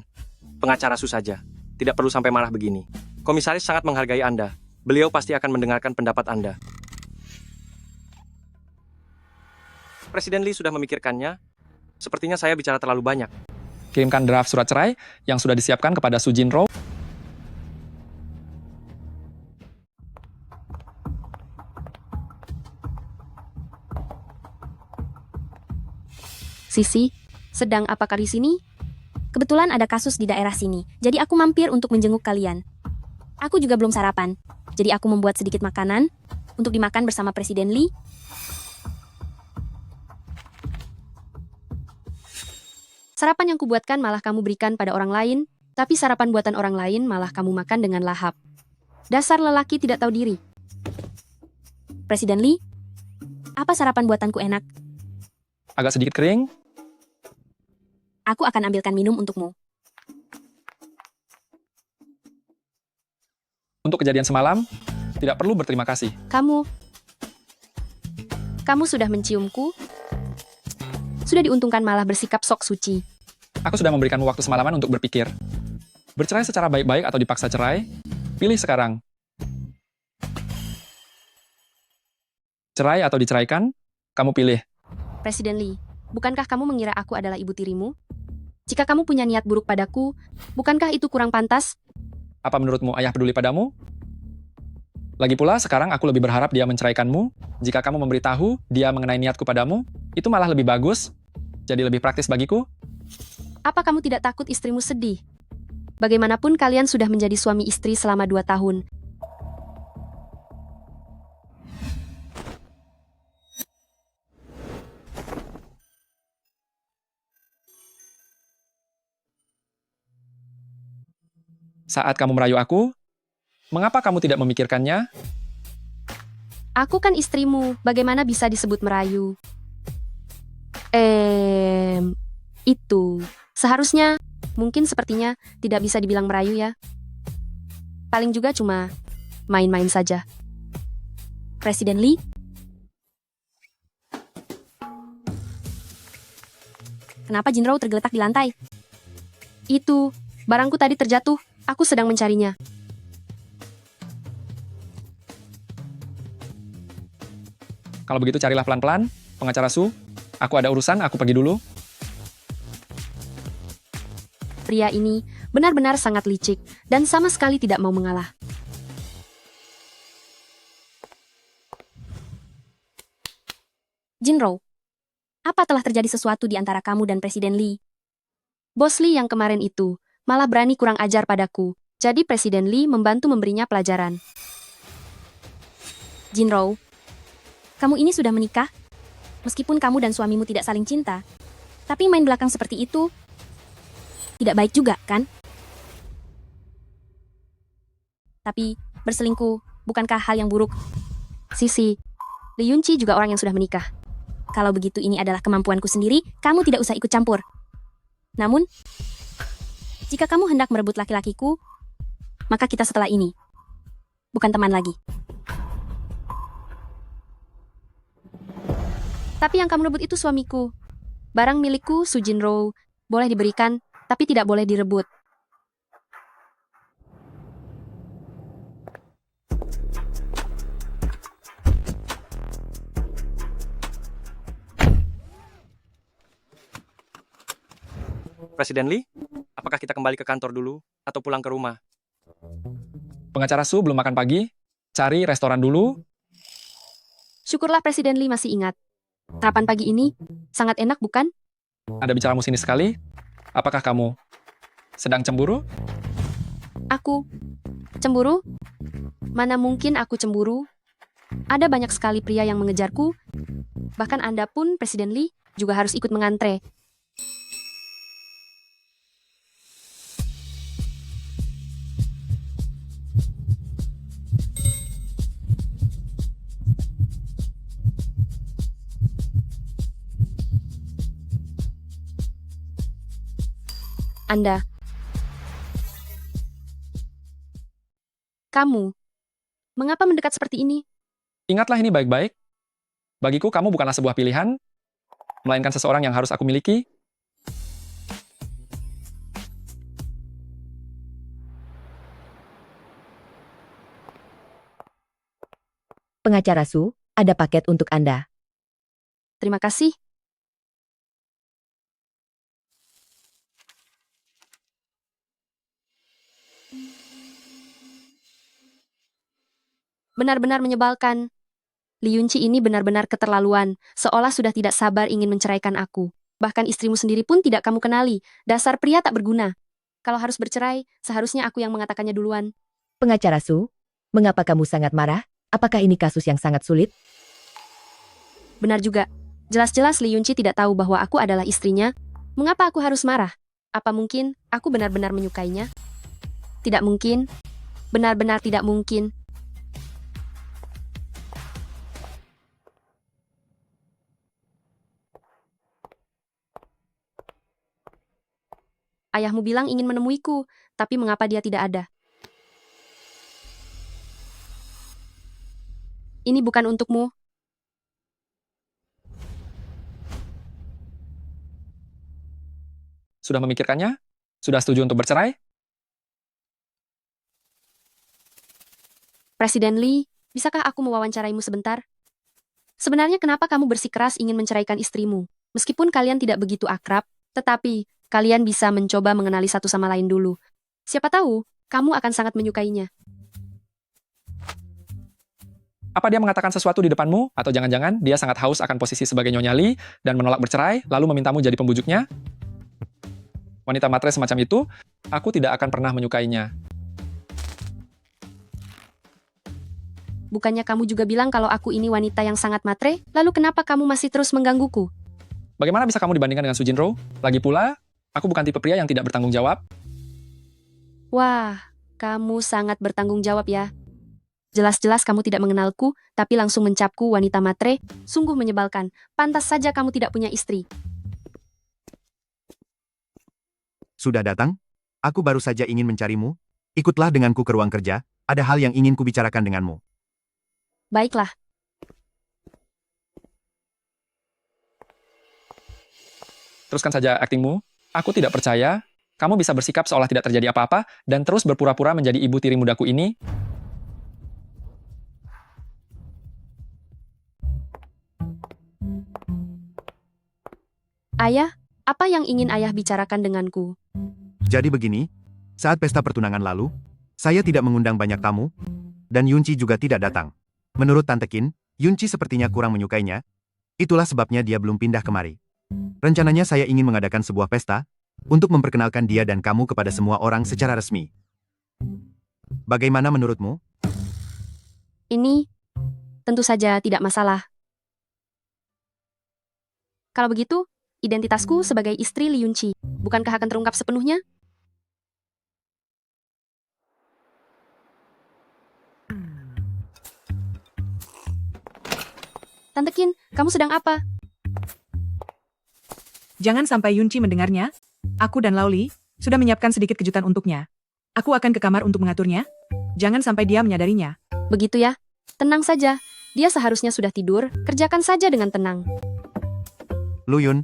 pengacara Su saja. Tidak perlu sampai marah begini. Komisaris sangat menghargai Anda. Beliau pasti akan mendengarkan pendapat Anda. Presiden Lee sudah memikirkannya. Sepertinya saya bicara terlalu banyak. Kirimkan draft surat cerai yang sudah disiapkan kepada Su Jinro. Sisi, sedang apakah di sini? Kebetulan ada kasus di daerah sini, jadi aku mampir untuk menjenguk kalian. Aku juga belum sarapan, jadi aku membuat sedikit makanan untuk dimakan bersama Presiden Lee. Sarapan yang kubuatkan malah kamu berikan pada orang lain, tapi sarapan buatan orang lain malah kamu makan dengan lahap. Dasar lelaki tidak tahu diri. Presiden Lee, apa sarapan buatanku enak? Agak sedikit kering. Aku akan ambilkan minum untukmu. Untuk kejadian semalam, tidak perlu berterima kasih. Kamu sudah menciumku? Sudah diuntungkan malah bersikap sok suci. Aku sudah memberikanmu waktu semalaman untuk berpikir. Bercerai secara baik-baik atau dipaksa cerai? Pilih sekarang. Cerai atau diceraikan? Kamu pilih. Presiden Lee, bukankah kamu mengira aku adalah ibu tirimu? Jika kamu punya niat buruk padaku, bukankah itu kurang pantas? Apa menurutmu ayah peduli padamu? Lagi pula, sekarang aku lebih berharap dia menceraikanmu. Jika kamu memberitahu dia mengenai niatku padamu, itu malah lebih bagus. Jadi lebih praktis bagiku. Apa kamu tidak takut istrimu sedih? Bagaimanapun kalian sudah menjadi suami istri selama 2 tahun. Saat kamu merayu aku, mengapa kamu tidak memikirkannya? Aku kan istrimu, bagaimana bisa disebut merayu? Itu. Seharusnya, mungkin sepertinya, tidak bisa dibilang merayu ya. Paling juga cuma main-main saja. Presiden Lee? Kenapa Jinro tergeletak di lantai? Itu, barangku tadi terjatuh, aku sedang mencarinya. Kalau begitu carilah pelan-pelan, pengacara Su. Aku ada urusan, aku pergi dulu. Pria ini benar-benar sangat licik dan sama sekali tidak mau mengalah. Jinro, apa telah terjadi sesuatu di antara kamu dan Presiden Lee? Bos Lee yang kemarin itu malah berani kurang ajar padaku. Jadi Presiden Lee membantu memberinya pelajaran. Jinro, kamu ini sudah menikah? Meskipun kamu dan suamimu tidak saling cinta, tapi main belakang seperti itu tidak baik juga, kan? Tapi berselingkuh bukankah hal yang buruk? Sisi, Lee Yunchi juga orang yang sudah menikah. Kalau begitu ini adalah kemampuanku sendiri, kamu tidak usah ikut campur. Namun, jika kamu hendak merebut laki-lakiku, maka kita setelah ini bukan teman lagi. Tapi yang kamu rebut itu suamiku. Barang milikku, Su Jinro, boleh diberikan, tapi tidak boleh direbut. Presiden Lee, apakah kita kembali ke kantor dulu atau pulang ke rumah? Pengacara Su belum makan pagi, cari restoran dulu. Syukurlah Presiden Lee masih ingat. Sarapan pagi ini sangat enak, bukan? Ada bicaramu sini sekali. Apakah kamu sedang cemburu? Aku cemburu? Mana mungkin aku cemburu? Ada banyak sekali pria yang mengejarku. Bahkan Anda pun, Presiden Lee, juga harus ikut mengantre. Anda. Kamu. Mengapa mendekat seperti ini? Ingatlah ini baik-baik. Bagiku kamu bukanlah sebuah pilihan, melainkan seseorang yang harus aku miliki. Pengacara Su, ada paket untuk Anda. Terima kasih. Benar-benar menyebalkan. Li Yunci ini benar-benar keterlaluan, seolah sudah tidak sabar ingin menceraikan aku. Bahkan istrimu sendiri pun tidak kamu kenali, dasar pria tak berguna. Kalau harus bercerai, seharusnya aku yang mengatakannya duluan. Pengacara Su, mengapa kamu sangat marah? Apakah ini kasus yang sangat sulit? Benar juga. Jelas-jelas Li Yunci tidak tahu bahwa aku adalah istrinya. Mengapa aku harus marah? Apa mungkin aku benar-benar menyukainya? Tidak mungkin. Benar-benar tidak mungkin. Ayahmu bilang ingin menemuiku, tapi mengapa dia tidak ada? Ini bukan untukmu. Sudah memikirkannya? Sudah setuju untuk bercerai? Presiden Lee, bisakah aku mewawancaraimu sebentar? Sebenarnya kenapa kamu bersikeras ingin menceraikan istrimu? Meskipun kalian tidak begitu akrab, tetapi kalian bisa mencoba mengenali satu sama lain dulu. Siapa tahu, kamu akan sangat menyukainya. Apa dia mengatakan sesuatu di depanmu? Atau jangan-jangan dia sangat haus akan posisi sebagai Nyonya Lee dan menolak bercerai, lalu memintamu jadi pembujuknya? Wanita matre semacam itu, aku tidak akan pernah menyukainya. Bukannya kamu juga bilang kalau aku ini wanita yang sangat matre? Lalu kenapa kamu masih terus menggangguku? Bagaimana bisa kamu dibandingkan dengan Su Jinro? Lagi pula, aku bukan tipe pria yang tidak bertanggung jawab. Wah, kamu sangat bertanggung jawab ya. Jelas-jelas kamu tidak mengenalku, tapi langsung mencapku wanita matre. Sungguh menyebalkan. Pantas saja kamu tidak punya istri. Sudah datang? Aku baru saja ingin mencarimu. Ikutlah denganku ke ruang kerja, ada hal yang ingin kubicarakan denganmu. Baiklah. Teruskan saja aktingmu. Aku tidak percaya. Kamu bisa bersikap seolah tidak terjadi apa-apa dan terus berpura-pura menjadi ibu tiri mudaku ini. Ayah, apa yang ingin ayah bicarakan denganku? Jadi begini, saat pesta pertunangan lalu, saya tidak mengundang banyak tamu, dan Yunci juga tidak datang. Menurut Tante Qin, Yunci sepertinya kurang menyukainya. Itulah sebabnya dia belum pindah kemari. Rencananya saya ingin mengadakan sebuah pesta, untuk memperkenalkan dia dan kamu kepada semua orang secara resmi. Bagaimana menurutmu? Ini, tentu saja tidak masalah. Kalau begitu, identitasku sebagai istri Li Yunci, bukankah akan terungkap sepenuhnya? Tante Qin, kamu sedang apa? Jangan sampai Yunci mendengarnya. Aku dan Laoli sudah menyiapkan sedikit kejutan untuknya. Aku akan ke kamar untuk mengaturnya. Jangan sampai dia menyadarinya. Begitu ya? Tenang saja. Dia seharusnya sudah tidur. Kerjakan saja dengan tenang. Lu Yun,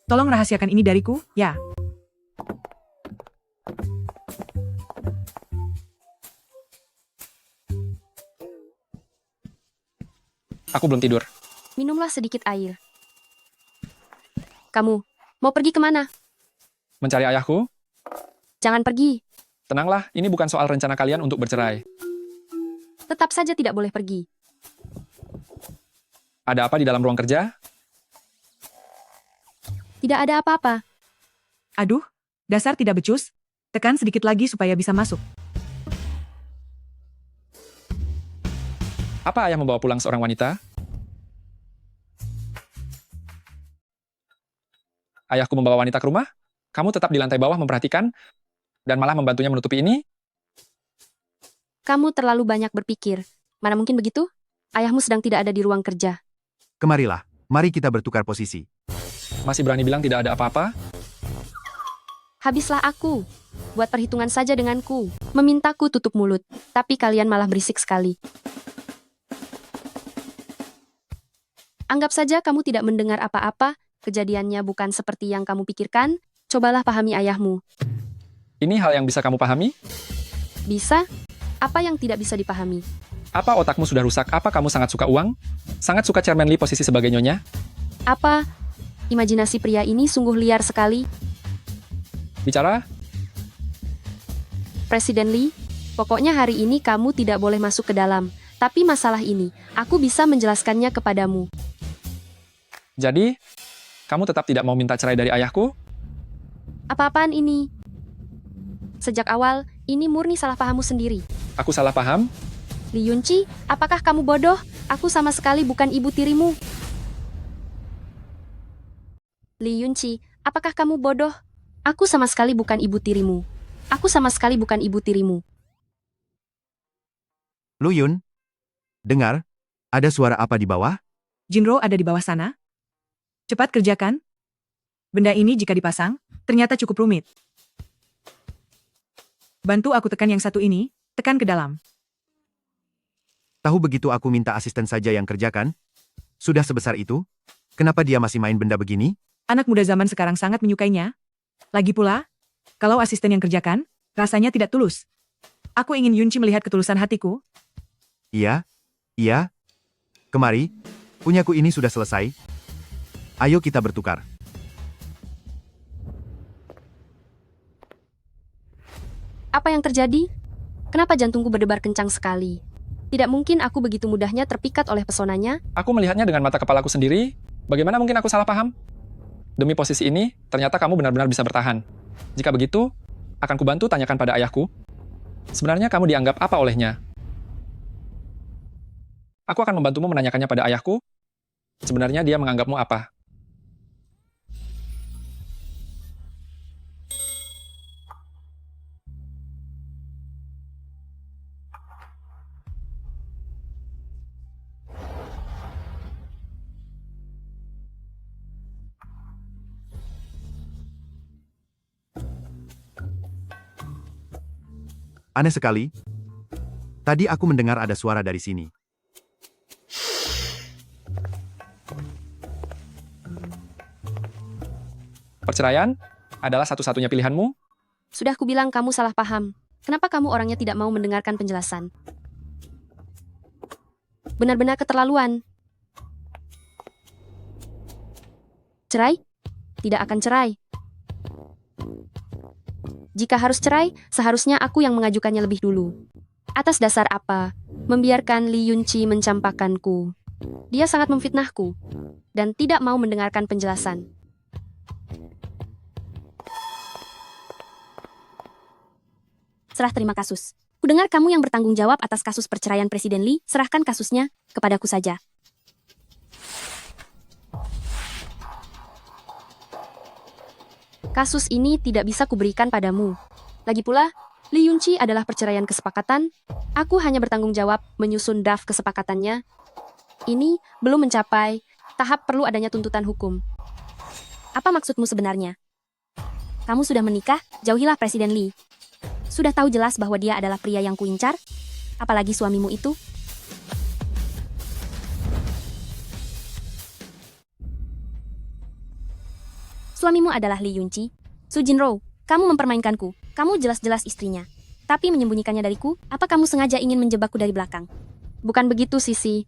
Tolong rahasiakan ini dariku, ya. Aku belum tidur. Minumlah sedikit air. Kamu, Mau pergi kemana? Mencari ayahku? Jangan pergi. Tenanglah, ini bukan soal rencana kalian untuk bercerai. Tetap saja tidak boleh pergi. Ada apa di dalam ruang kerja? Tidak ada apa-apa. Aduh, dasar tidak becus. Tekan sedikit lagi supaya bisa masuk. Apa ayah membawa pulang seorang wanita? Ayahku membawa wanita ke rumah? Kamu tetap di lantai bawah memperhatikan dan malah membantunya menutupi ini? Kamu terlalu banyak berpikir. Mana mungkin begitu? Ayahmu sedang tidak ada di ruang kerja. Kemarilah, mari kita bertukar posisi. Masih berani bilang tidak ada apa-apa? Habislah aku. Buat perhitungan saja denganku. Memintaku tutup mulut. Tapi kalian malah berisik sekali. Anggap saja kamu tidak mendengar apa-apa. Kejadiannya bukan seperti yang kamu pikirkan. Cobalah pahami ayahmu. Ini hal yang bisa kamu pahami? Bisa? Apa yang tidak bisa dipahami? Apa otakmu sudah rusak? Apa kamu sangat suka uang? Sangat suka Chairman Lee posisi sebagai nyonya? Apa? Imajinasi pria ini sungguh liar sekali. Bicara? Presiden Lee, pokoknya hari ini kamu tidak boleh masuk ke dalam. Tapi masalah ini, aku bisa menjelaskannya kepadamu. Jadi, kamu tetap tidak mau minta cerai dari ayahku? Apa-apaan ini? Sejak awal, ini murni salah pahammu sendiri. Aku salah paham? Lee Yunchi, apakah kamu bodoh? Aku sama sekali bukan ibu tirimu. Lee Yunchi, apakah kamu bodoh? Aku sama sekali bukan ibu tirimu. Aku sama sekali bukan ibu tirimu. Lu Yun, dengar, ada suara apa di bawah? Jinro ada di bawah sana. Cepat kerjakan. Benda ini jika dipasang, ternyata cukup rumit. Bantu aku tekan yang satu ini, tekan ke dalam. Tahu begitu aku minta asisten saja yang kerjakan? Sudah sebesar itu? Kenapa dia masih main benda begini? Anak muda zaman sekarang sangat menyukainya. Lagi pula, kalau asisten yang kerjakan, rasanya tidak tulus. Aku ingin Yunchi melihat ketulusan hatiku. Iya, iya. Kemari, punyaku ini sudah selesai. Ayo kita bertukar. Apa yang terjadi? Kenapa jantungku berdebar kencang sekali? Tidak mungkin aku begitu mudahnya terpikat oleh pesonanya. Aku melihatnya dengan mata kepalaku sendiri. Bagaimana mungkin aku salah paham? Demi posisi ini, ternyata kamu benar-benar bisa bertahan. Jika begitu, akan kubantu tanyakan pada ayahku. Sebenarnya kamu dianggap apa olehnya? Aku akan membantumu menanyakannya pada ayahku. Sebenarnya dia menganggapmu apa? Aneh sekali. Tadi aku mendengar ada suara dari sini. Perceraian adalah satu-satunya pilihanmu? Sudah kubilang kamu salah paham. Kenapa kamu orangnya tidak mau mendengarkan penjelasan? Benar-benar keterlaluan. Cerai? Tidak akan cerai. Jika harus cerai, seharusnya aku yang mengajukannya lebih dulu. Atas dasar apa? Membiarkan Lee Yunchi mencampakkanku. Dia sangat memfitnahku. Dan tidak mau mendengarkan penjelasan. Serah terima kasus. Kudengar kamu yang bertanggung jawab atas kasus perceraian Presiden Lee, serahkan kasusnya kepadaku saja. Kasus ini tidak bisa kuberikan padamu. Lagi pula, Lee Yunchi adalah perceraian kesepakatan. Aku hanya bertanggung jawab menyusun draft kesepakatannya. Ini belum mencapai tahap perlu adanya tuntutan hukum. Apa maksudmu sebenarnya? Kamu sudah menikah, jauhilah Presiden Lee. Sudah tahu jelas bahwa dia adalah pria yang kuincar? Apalagi suamimu itu? Suamimu adalah Lee Yunchi. Su Jinro, kamu mempermainkanku. Kamu jelas-jelas istrinya. Tapi menyembunyikannya dariku, apa kamu sengaja ingin menjebakku dari belakang? Bukan begitu, Sisi.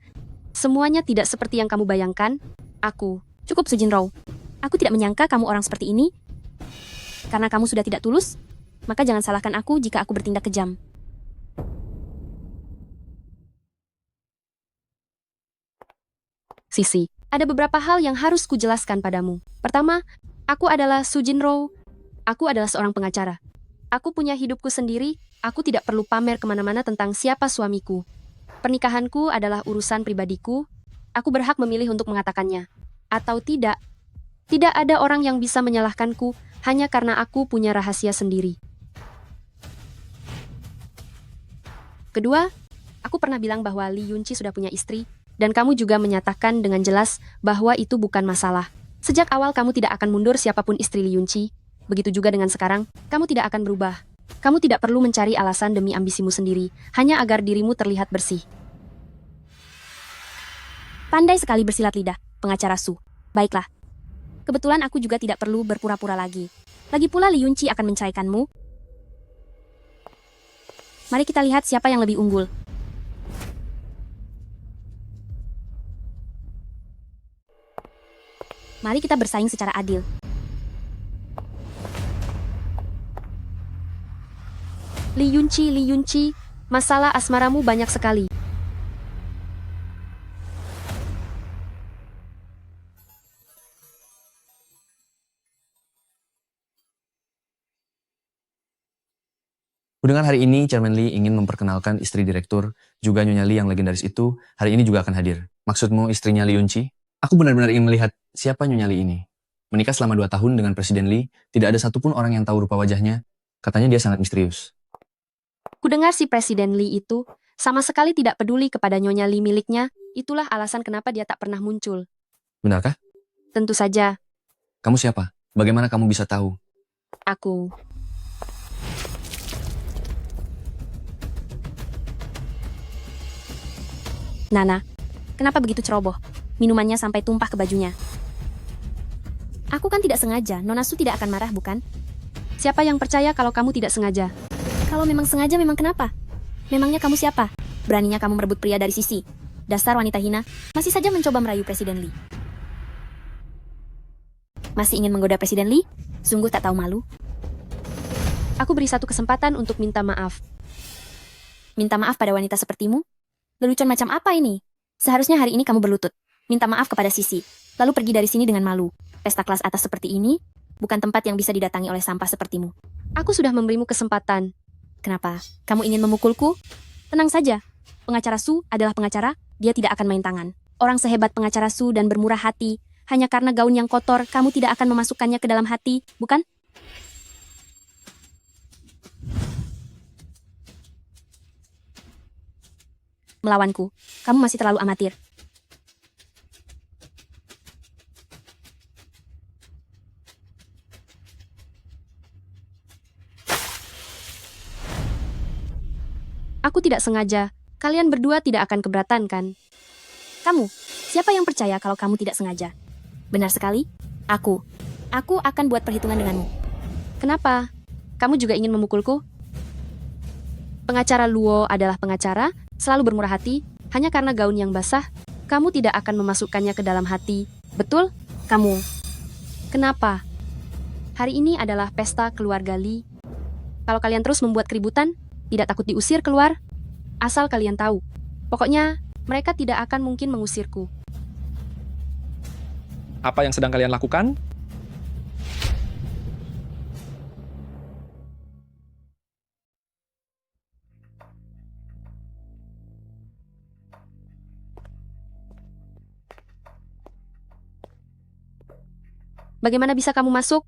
Semuanya tidak seperti yang kamu bayangkan. Aku. Cukup Su Jinro. Aku tidak menyangka kamu orang seperti ini. Karena kamu sudah tidak tulus, maka jangan salahkan aku jika aku bertindak kejam. Sisi, ada beberapa hal yang harus kujelaskan padamu. Pertama, aku adalah Su Jinro. Aku adalah seorang pengacara. Aku punya hidupku sendiri, aku tidak perlu pamer kemana-mana tentang siapa suamiku. Pernikahanku adalah urusan pribadiku, aku berhak memilih untuk mengatakannya. Atau tidak. Tidak ada orang yang bisa menyalahkanku hanya karena aku punya rahasia sendiri. Kedua, aku pernah bilang bahwa Li Yunqi sudah punya istri, dan kamu juga menyatakan dengan jelas bahwa itu bukan masalah. Sejak awal kamu tidak akan mundur siapapun istri Li Yunqi. Begitu juga dengan sekarang, kamu tidak akan berubah. Kamu tidak perlu mencari alasan demi ambisimu sendiri, hanya agar dirimu terlihat bersih. Pandai sekali bersilat lidah, pengacara Su. Baiklah. Kebetulan aku juga tidak perlu berpura-pura lagi. Lagi pula Li Yunqi akan menceraikanmu. Mari kita lihat siapa yang lebih unggul. Mari kita bersaing secara adil. Li Yunqi, masalah asmaramu banyak sekali. Kudengar hari ini Chairman Lee ingin memperkenalkan istri direktur, juga Nyonya Lee yang legendaris itu, hari ini juga akan hadir. Maksudmu istrinya Li Yunqi? Aku benar-benar ingin melihat siapa Nyonya Lee ini. Menikah selama 2 tahun dengan Presiden Lee, tidak ada satupun orang yang tahu rupa wajahnya. Katanya dia sangat misterius. Kudengar si Presiden Lee itu sama sekali tidak peduli kepada Nyonya Lee miliknya, itulah alasan kenapa dia tak pernah muncul. Benarkah? Tentu saja, Kamu siapa? Bagaimana kamu bisa tahu? aku. Nana, kenapa begitu ceroboh? Minumannya sampai tumpah ke bajunya. Aku kan tidak sengaja, Nona Su tidak akan marah, bukan? Siapa yang percaya kalau kamu tidak sengaja? Kalau memang sengaja, memang kenapa? Memangnya kamu siapa? Beraninya kamu merebut pria dari Sisi. Dasar wanita hina, masih saja mencoba merayu Presiden Lee. Masih ingin menggoda Presiden Lee? Sungguh tak tahu malu. Aku beri satu kesempatan untuk minta maaf. Minta maaf pada wanita sepertimu? Lelucon macam apa ini? Seharusnya hari ini kamu berlutut. Minta maaf kepada Sisi. Lalu pergi dari sini dengan malu. Pesta kelas atas seperti ini, bukan tempat yang bisa didatangi oleh sampah sepertimu. Aku sudah memberimu kesempatan. Kenapa? Kamu ingin memukulku? Tenang saja. Pengacara Su adalah pengacara, dia tidak akan main tangan. Orang sehebat pengacara Su dan bermurah hati, hanya karena gaun yang kotor, kamu tidak akan memasukkannya ke dalam hati, bukan? Melawanku, kamu masih terlalu amatir. Aku tidak sengaja. Kalian berdua tidak akan keberatan, kan? Kamu, siapa yang percaya kalau kamu tidak sengaja? Benar sekali, aku. Aku akan buat perhitungan denganmu. Kenapa? Kamu juga ingin memukulku? Pengacara Luo adalah pengacara, selalu bermurah hati, hanya karena gaun yang basah, kamu tidak akan memasukkannya ke dalam hati. Betul? Kamu. Kenapa? Hari ini adalah pesta keluarga Lee. Kalau kalian terus membuat keributan, tidak takut diusir keluar? Asal kalian tahu. Pokoknya, mereka tidak akan mungkin mengusirku. Apa yang sedang kalian lakukan? Bagaimana bisa kamu masuk?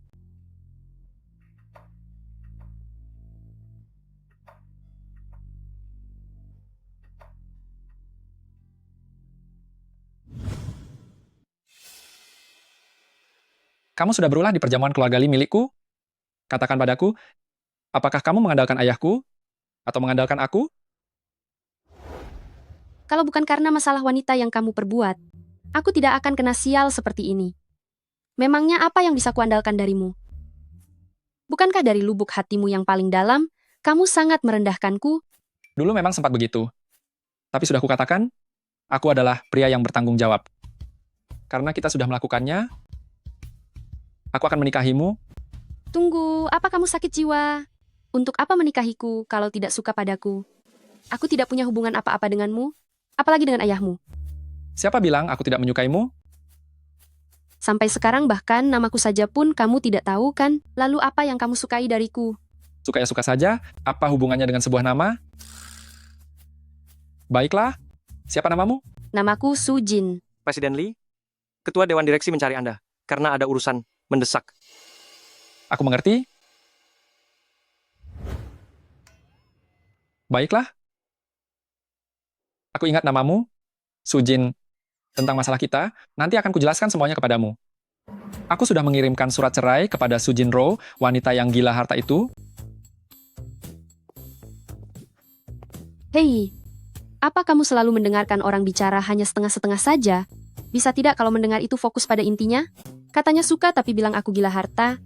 Kamu sudah berulah di perjamuan keluarga Lee milikku? Katakan padaku, apakah kamu mengandalkan ayahku? Atau mengandalkan aku? Kalau bukan karena masalah wanita yang kamu perbuat, aku tidak akan kena sial seperti ini. Memangnya apa yang bisa kuandalkan darimu? Bukankah dari lubuk hatimu yang paling dalam, kamu sangat merendahkanku? Dulu memang sempat begitu. Tapi sudah kukatakan, aku adalah pria yang bertanggung jawab. Karena kita sudah melakukannya, Aku akan menikahimu. Tunggu, apa kamu sakit jiwa? Untuk apa menikahiku kalau tidak suka padaku? Aku tidak punya hubungan apa-apa denganmu, apalagi dengan ayahmu. Siapa bilang aku tidak menyukaimu? Sampai sekarang bahkan namaku saja pun kamu tidak tahu kan? Lalu apa yang kamu sukai dariku? Suka ya suka saja, apa hubungannya dengan sebuah nama? Baiklah, siapa namamu? Namaku Sujin. Presiden Lee, Ketua Dewan Direksi mencari Anda karena ada urusan mendesak. Aku mengerti. Baiklah. Aku ingat namamu, Sujin. Tentang masalah kita, nanti akan kujelaskan semuanya kepadamu. Aku sudah mengirimkan surat cerai kepada Sujin Ro, wanita yang gila harta itu. Hei, apa kamu selalu mendengarkan orang bicara hanya setengah-setengah saja? Bisa tidak kalau mendengar itu fokus pada intinya? Katanya suka tapi bilang aku gila harta.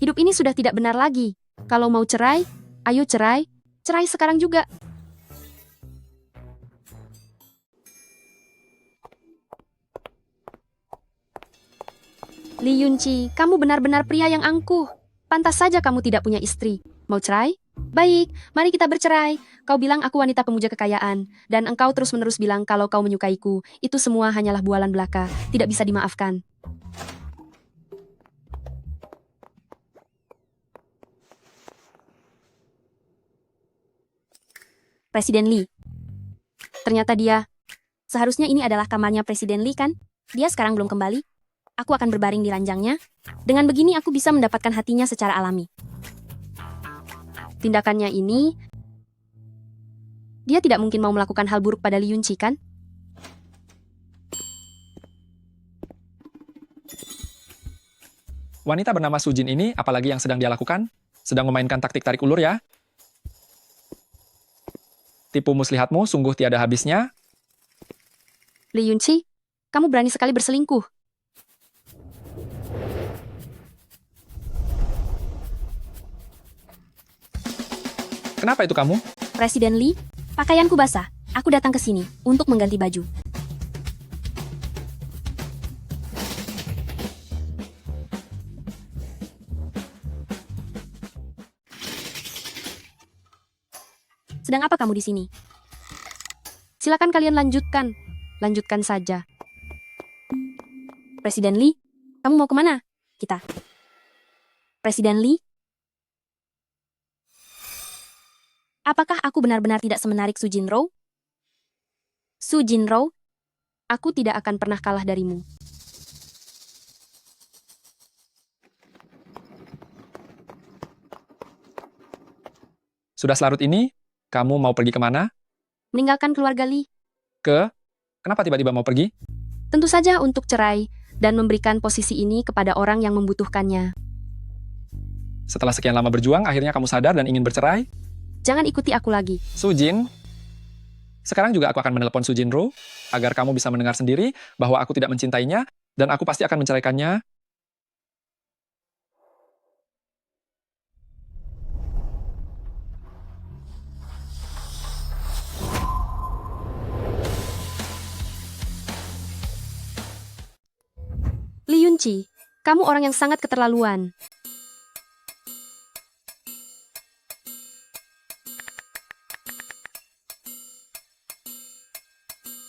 Hidup ini sudah tidak benar lagi. Kalau mau cerai, ayo cerai. Cerai sekarang juga. Lee Yunchi, kamu benar-benar pria yang angkuh. Pantas saja kamu tidak punya istri. Mau cerai? Baik, mari kita bercerai. Kau bilang aku wanita pemuja kekayaan, dan engkau terus-menerus bilang kalau kau menyukaiku. Itu semua hanyalah bualan belaka, tidak bisa dimaafkan. Presiden Lee. Ternyata dia. Seharusnya ini adalah kamarnya Presiden Lee kan? Dia sekarang belum kembali. Aku akan berbaring di ranjangnya. Dengan begini aku bisa mendapatkan hatinya secara alami. Tindakannya ini, dia tidak mungkin mau melakukan hal buruk pada Lee Yunchi kan? Wanita bernama Sujin ini, apalagi yang sedang dia lakukan? Sedang memainkan taktik tarik ulur ya? Tipu muslihatmu sungguh tiada habisnya. Lee Yunchi, kamu berani sekali berselingkuh. Kenapa itu kamu? Presiden Lee, pakaianku basah. Aku datang ke sini untuk mengganti baju. Sedang apa kamu di sini? Silakan kalian lanjutkan. Lanjutkan saja. Presiden Lee, kamu mau kemana? Kita. Presiden Lee? Apakah aku benar-benar tidak semenarik Sujin Ro? Sujin Ro, Aku tidak akan pernah kalah darimu. Sudah selarut ini, kamu mau pergi kemana? Meninggalkan keluarga Lee. Kenapa tiba-tiba mau pergi? Tentu saja untuk cerai dan memberikan posisi ini kepada orang yang membutuhkannya. Setelah sekian lama berjuang, akhirnya kamu sadar dan ingin bercerai? Jangan ikuti aku lagi. Sujin, sekarang juga aku akan menelepon Sujin Ro, agar kamu bisa mendengar sendiri bahwa aku tidak mencintainya, dan aku pasti akan menceraikannya. Lee Yunchi, kamu orang yang sangat keterlaluan.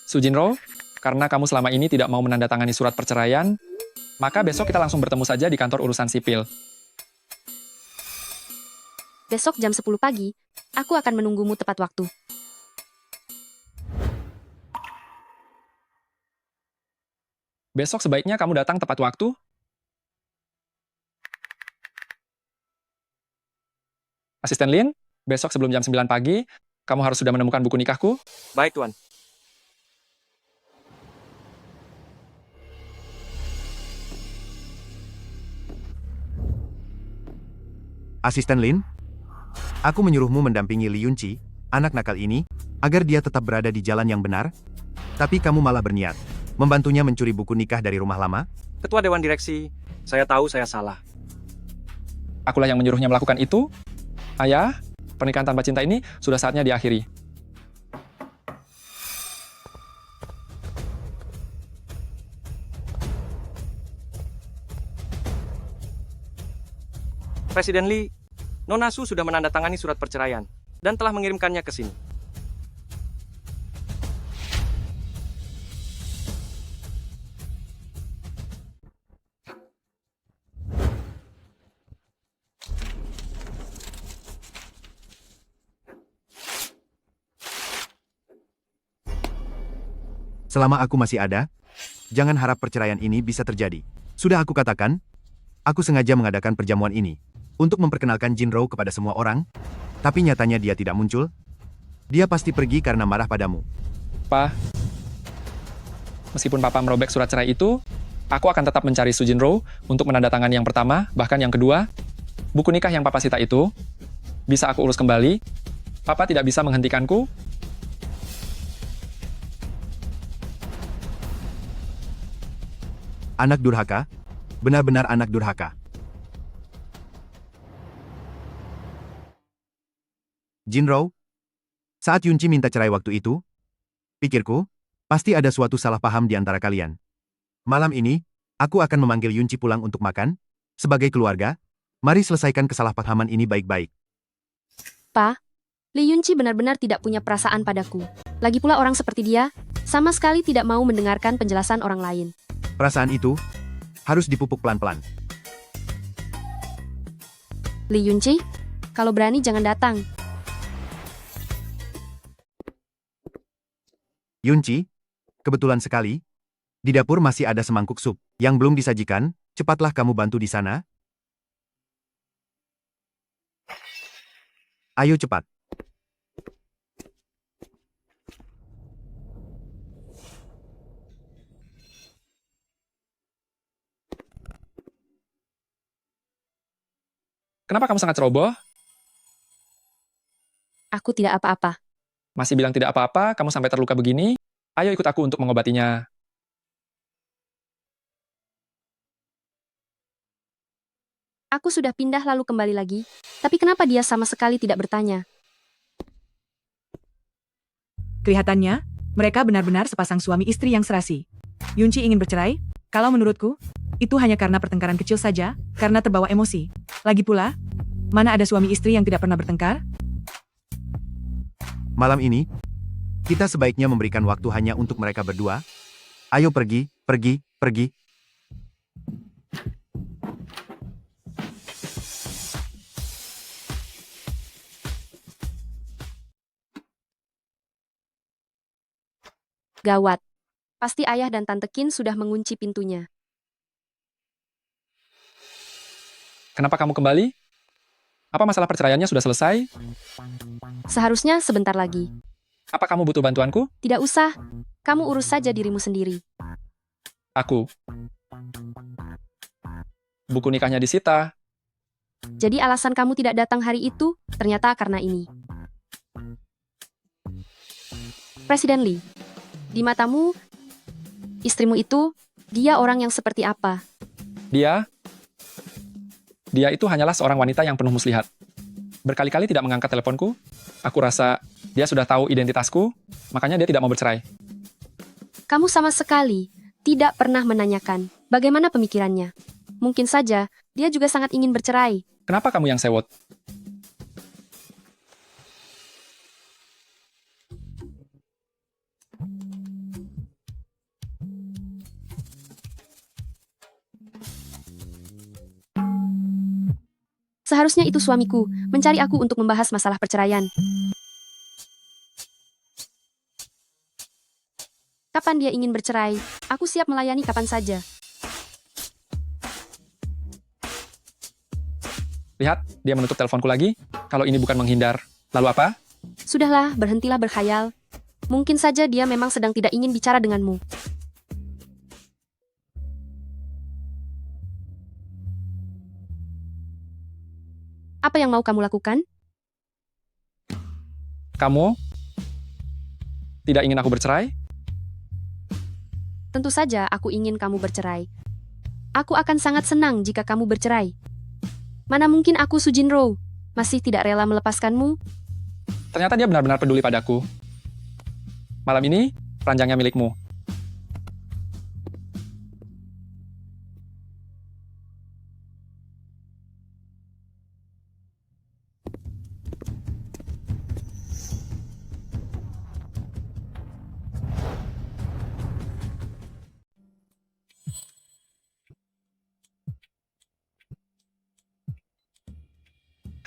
Sujin Ro, karena kamu selama ini tidak mau menandatangani surat perceraian, maka besok kita langsung bertemu saja di kantor urusan sipil. Besok jam 10 pagi, aku akan menunggumu tepat waktu. Besok sebaiknya kamu datang tepat waktu. Asisten Lin, besok sebelum jam 9 pagi, kamu harus sudah menemukan buku nikahku. Baik, Tuan. Asisten Lin, aku menyuruhmu mendampingi Lee Yunchi, anak nakal ini, agar dia tetap berada di jalan yang benar. Tapi kamu malah berniat membantunya mencuri buku nikah dari rumah lama? Ketua Dewan Direksi, saya tahu saya salah. Akulah yang menyuruhnya melakukan itu. Ayah, pernikahan tanpa cinta ini sudah saatnya diakhiri. Presiden Lee, Nona Su sudah menandatangani surat perceraian dan telah mengirimkannya ke sini. Selama aku masih ada, jangan harap perceraian ini bisa terjadi. Sudah aku katakan, aku sengaja mengadakan perjamuan ini untuk memperkenalkan Jinro kepada semua orang, tapi nyatanya dia tidak muncul. Dia pasti pergi karena marah padamu. Pa, meskipun Papa merobek surat cerai itu, aku akan tetap mencari Su Jinro untuk menandatangani yang pertama, bahkan yang kedua. Buku nikah yang Papa sita itu, bisa aku urus kembali. Papa tidak bisa menghentikanku. Anak durhaka, benar-benar anak durhaka. Jinro, saat Yunci minta cerai waktu itu, pikirku, pasti ada suatu salah paham di antara kalian. Malam ini, aku akan memanggil Yunci pulang untuk makan. Sebagai keluarga, mari selesaikan kesalahpahaman ini baik-baik. Pa, Lee Yunci benar-benar tidak punya perasaan padaku. Lagi pula orang seperti dia, sama sekali tidak mau mendengarkan penjelasan orang lain. Perasaan itu harus dipupuk pelan-pelan. Lee Yunci, kalau berani jangan datang. Yunci, kebetulan sekali, di dapur masih ada semangkuk sup yang belum disajikan. Cepatlah kamu bantu di sana. Ayo cepat. Kenapa kamu sangat ceroboh? Aku tidak apa-apa. Masih bilang tidak apa-apa, kamu sampai terluka begini? Ayo ikut aku untuk mengobatinya. Aku sudah pindah lalu kembali lagi, tapi kenapa dia sama sekali tidak bertanya? Kelihatannya, mereka benar-benar sepasang suami istri yang serasi. Yunci ingin bercerai? Kalau menurutku, itu hanya karena pertengkaran kecil saja, karena terbawa emosi. Lagi pula, mana ada suami istri yang tidak pernah bertengkar? Malam ini, kita sebaiknya memberikan waktu hanya untuk mereka berdua. Ayo pergi, pergi, pergi. Gawat. Pasti ayah dan Tante Qin sudah mengunci pintunya. Kenapa kamu kembali? Apa masalah perceraiannya sudah selesai? Seharusnya sebentar lagi. Apa kamu butuh bantuanku? Tidak usah. Kamu urus saja dirimu sendiri. Aku. Buku nikahnya disita. Jadi alasan kamu tidak datang hari itu, ternyata karena ini. Presiden Lee, di matamu, istrimu itu, dia orang yang seperti apa? Dia itu hanyalah seorang wanita yang penuh muslihat. Berkali-kali tidak mengangkat teleponku. Aku rasa dia sudah tahu identitasku, makanya dia tidak mau bercerai. Kamu sama sekali tidak pernah menanyakan bagaimana pemikirannya. Mungkin saja dia juga sangat ingin bercerai. Kenapa kamu yang sewot? Seharusnya itu suamiku, mencari aku untuk membahas masalah perceraian. Kapan dia ingin bercerai, aku siap melayani kapan saja. Lihat, dia menutup teleponku lagi. Kalau ini bukan menghindar, lalu apa? Sudahlah, berhentilah berkhayal. Mungkin saja dia memang sedang tidak ingin bicara denganmu. Apa yang mau kamu lakukan? Kamu tidak ingin aku bercerai? Tentu saja aku ingin kamu bercerai. Aku akan sangat senang jika kamu bercerai. Mana mungkin aku Su Jinro masih tidak rela melepaskanmu? Ternyata dia benar-benar peduli padaku. Malam ini, ranjangnya milikmu.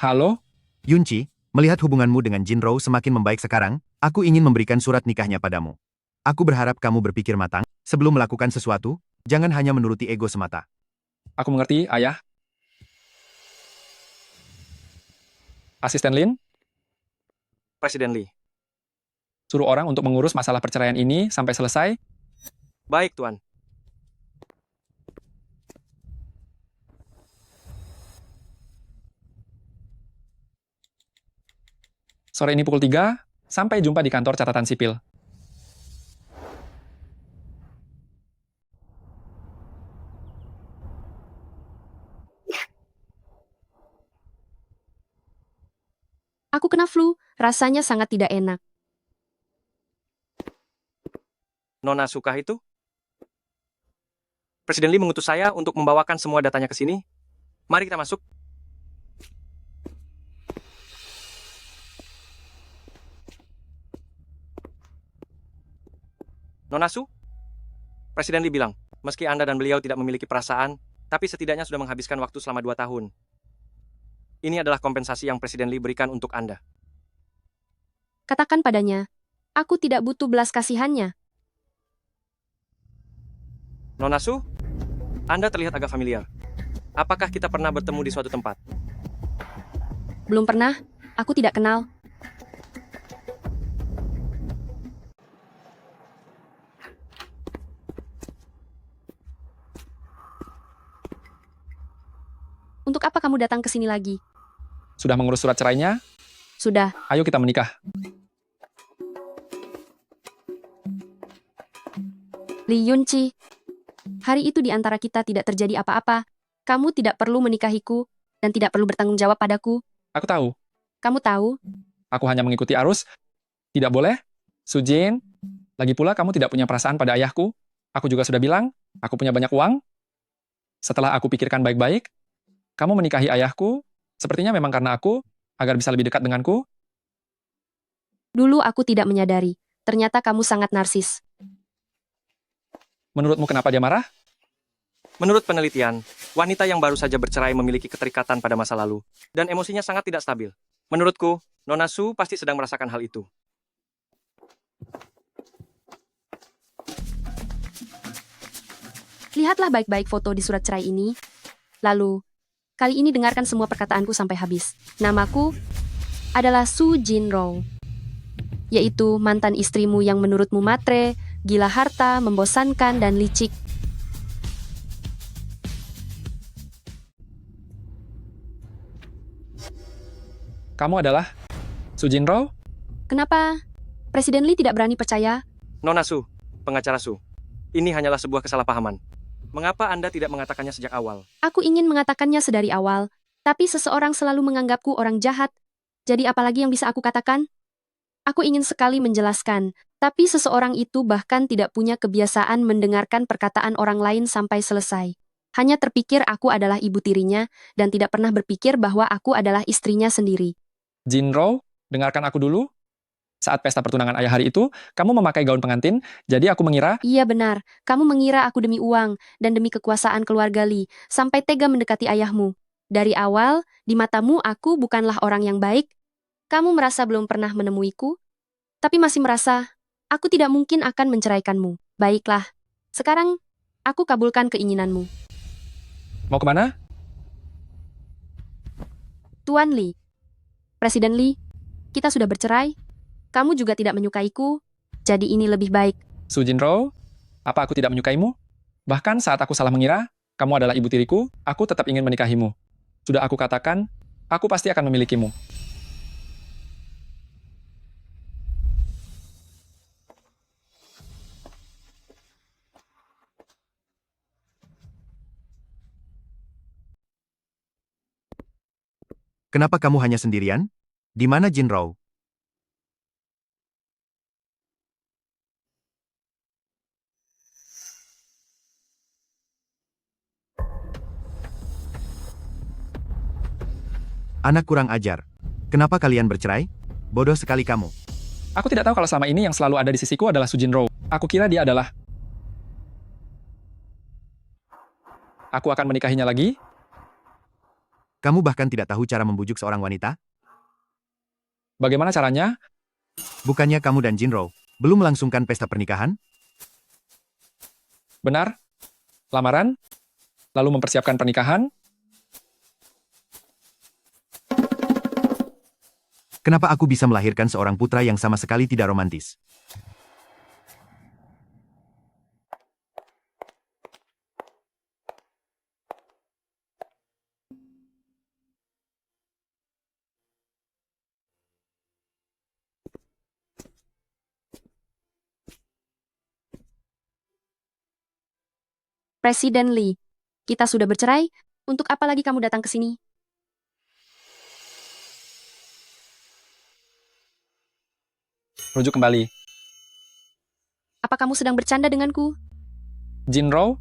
Halo? Yunci, melihat hubunganmu dengan Jinro semakin membaik sekarang, aku ingin memberikan surat nikahnya padamu. Aku berharap kamu berpikir matang, sebelum melakukan sesuatu, jangan hanya menuruti ego semata. Aku mengerti, Ayah. Asisten Lin, Presiden Lee. suruh orang untuk mengurus masalah perceraian ini sampai selesai. Baik, Tuan. Sore ini pukul 3, sampai jumpa di kantor catatan sipil. Aku kena flu, rasanya sangat tidak enak. Nona Sukah itu? Presiden Lee mengutus saya untuk membawakan semua datanya ke sini. Mari kita masuk. Nona Su, Presiden Lee bilang, meski Anda dan beliau tidak memiliki perasaan, tapi setidaknya sudah menghabiskan waktu selama 2 tahun. Ini adalah kompensasi yang Presiden Lee berikan untuk Anda. Katakan padanya, aku tidak butuh belas kasihannya. Nona Su, Anda terlihat agak familiar. Apakah kita pernah bertemu di suatu tempat? Belum pernah, aku tidak kenal. Untuk apa kamu datang ke sini lagi? Sudah mengurus surat cerainya? Sudah. Ayo kita menikah. Lee Yunci, hari itu di antara kita tidak terjadi apa-apa. Kamu tidak perlu menikahiku dan tidak perlu bertanggung jawab padaku. Aku tahu. Kamu tahu? Aku hanya mengikuti arus. Tidak boleh. Sujin, lagi pula kamu tidak punya perasaan pada ayahku. Aku juga sudah bilang, aku punya banyak uang. Setelah aku pikirkan baik-baik, kamu menikahi ayahku, sepertinya memang karena aku, agar bisa lebih dekat denganku. Dulu aku tidak menyadari. Ternyata kamu sangat narsis. Menurutmu kenapa dia marah? Menurut penelitian, wanita yang baru saja bercerai memiliki keterikatan pada masa lalu, dan emosinya sangat tidak stabil. Menurutku, Nona Su pasti sedang merasakan hal itu. Lihatlah baik-baik foto di surat cerai ini. Lalu, kali ini dengarkan semua perkataanku sampai habis. Namaku adalah Su Jinro, yaitu mantan istrimu yang menurutmu matre, gila harta, membosankan, dan licik. Kamu adalah Sujinro? Kenapa Presiden Lee tidak berani percaya? Nona Su, pengacara Su, ini hanyalah sebuah kesalahpahaman. Mengapa Anda tidak mengatakannya sejak awal? Aku ingin mengatakannya sedari awal, tapi seseorang selalu menganggapku orang jahat. Jadi apalagi yang bisa aku katakan? Aku ingin sekali menjelaskan, tapi seseorang itu bahkan tidak punya kebiasaan mendengarkan perkataan orang lain sampai selesai. Hanya terpikir aku adalah ibu tirinya, dan tidak pernah berpikir bahwa aku adalah istrinya sendiri. Jinro, dengarkan aku dulu. Saat pesta pertunangan ayah hari itu, kamu memakai gaun pengantin, jadi aku mengira... Iya benar, kamu mengira aku demi uang dan demi kekuasaan keluarga Lee, sampai tega mendekati ayahmu. Dari awal, di matamu aku bukanlah orang yang baik. Kamu merasa belum pernah menemuiku, tapi masih merasa aku tidak mungkin akan menceraikanmu. Baiklah, sekarang aku kabulkan keinginanmu. Mau kemana? Tuan Lee, Presiden Lee, kita sudah bercerai. Kamu juga tidak menyukaiku, jadi ini lebih baik. Sujinro, apa aku tidak menyukaimu? Bahkan saat aku salah mengira, kamu adalah ibu tiriku, aku tetap ingin menikahimu. Sudah aku katakan, aku pasti akan memilikimu. Kenapa kamu hanya sendirian? Di mana Jinro? Anak kurang ajar. Kenapa kalian bercerai? Bodoh sekali kamu. Aku tidak tahu kalau selama ini yang selalu ada di sisiku adalah Sujinro. Aku kira dia adalah... Aku akan menikahinya lagi. Kamu bahkan tidak tahu cara membujuk seorang wanita? Bagaimana caranya? Bukannya kamu dan Jinro belum melangsungkan pesta pernikahan? Benar? Lamaran? Lalu mempersiapkan pernikahan? Kenapa aku bisa melahirkan seorang putra yang sama sekali tidak romantis? Presiden Lee, kita sudah bercerai, untuk apa lagi kamu datang ke sini? Rujuk kembali. Apa kamu sedang bercanda denganku? Jinro,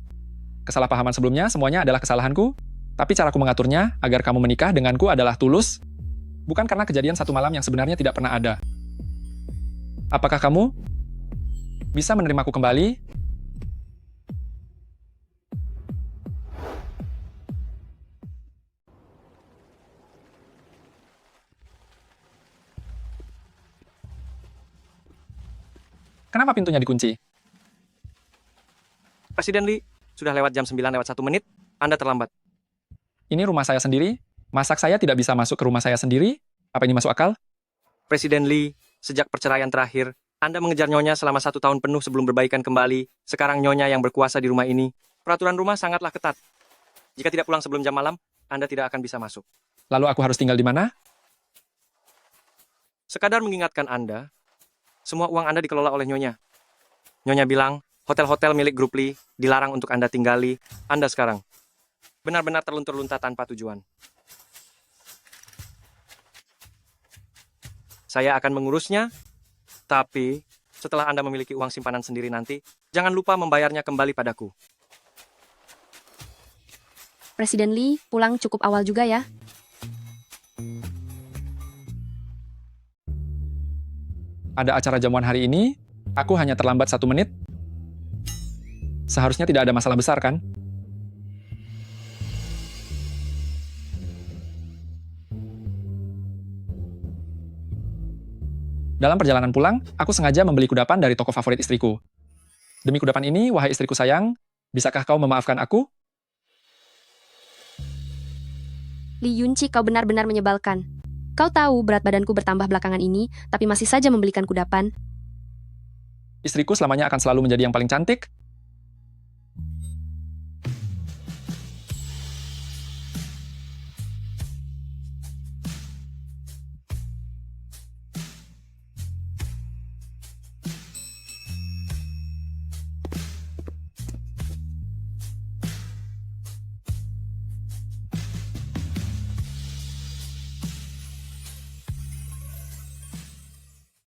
kesalahpahaman sebelumnya semuanya adalah kesalahanku, tapi caraku mengaturnya agar kamu menikah denganku adalah tulus, bukan karena kejadian satu malam yang sebenarnya tidak pernah ada. Apakah kamu bisa menerimaku kembali? Kenapa pintunya dikunci? Presiden Lee, sudah lewat jam 9 lewat 1 menit, Anda terlambat. Ini rumah saya sendiri. Masak saya tidak bisa masuk ke rumah saya sendiri? Apa ini masuk akal? Presiden Lee, sejak perceraian terakhir, Anda mengejar Nyonya selama 1 tahun penuh sebelum berbaikan kembali. Sekarang Nyonya yang berkuasa di rumah ini. Peraturan rumah sangatlah ketat. Jika tidak pulang sebelum jam malam, Anda tidak akan bisa masuk. Lalu aku harus tinggal di mana? Sekadar mengingatkan Anda, semua uang Anda dikelola oleh Nyonya. Nyonya bilang, hotel-hotel milik grup Lee dilarang untuk Anda tinggali. Anda sekarang benar-benar terluntur-lunta tanpa tujuan. Saya akan mengurusnya, tapi setelah Anda memiliki uang simpanan sendiri nanti, jangan lupa membayarnya kembali padaku. Presiden Lee, pulang cukup awal juga ya. Ada acara jamuan hari ini, aku hanya terlambat 1 menit. Seharusnya tidak ada masalah besar, kan? Dalam perjalanan pulang, aku sengaja membeli kudapan dari toko favorit istriku. Demi kudapan ini, wahai istriku sayang, bisakah kau memaafkan aku? Lee Yunci, kau benar-benar menyebalkan. Kau tahu berat badanku bertambah belakangan ini, tapi masih saja membelikan kudapan. Istriku selamanya akan selalu menjadi yang paling cantik,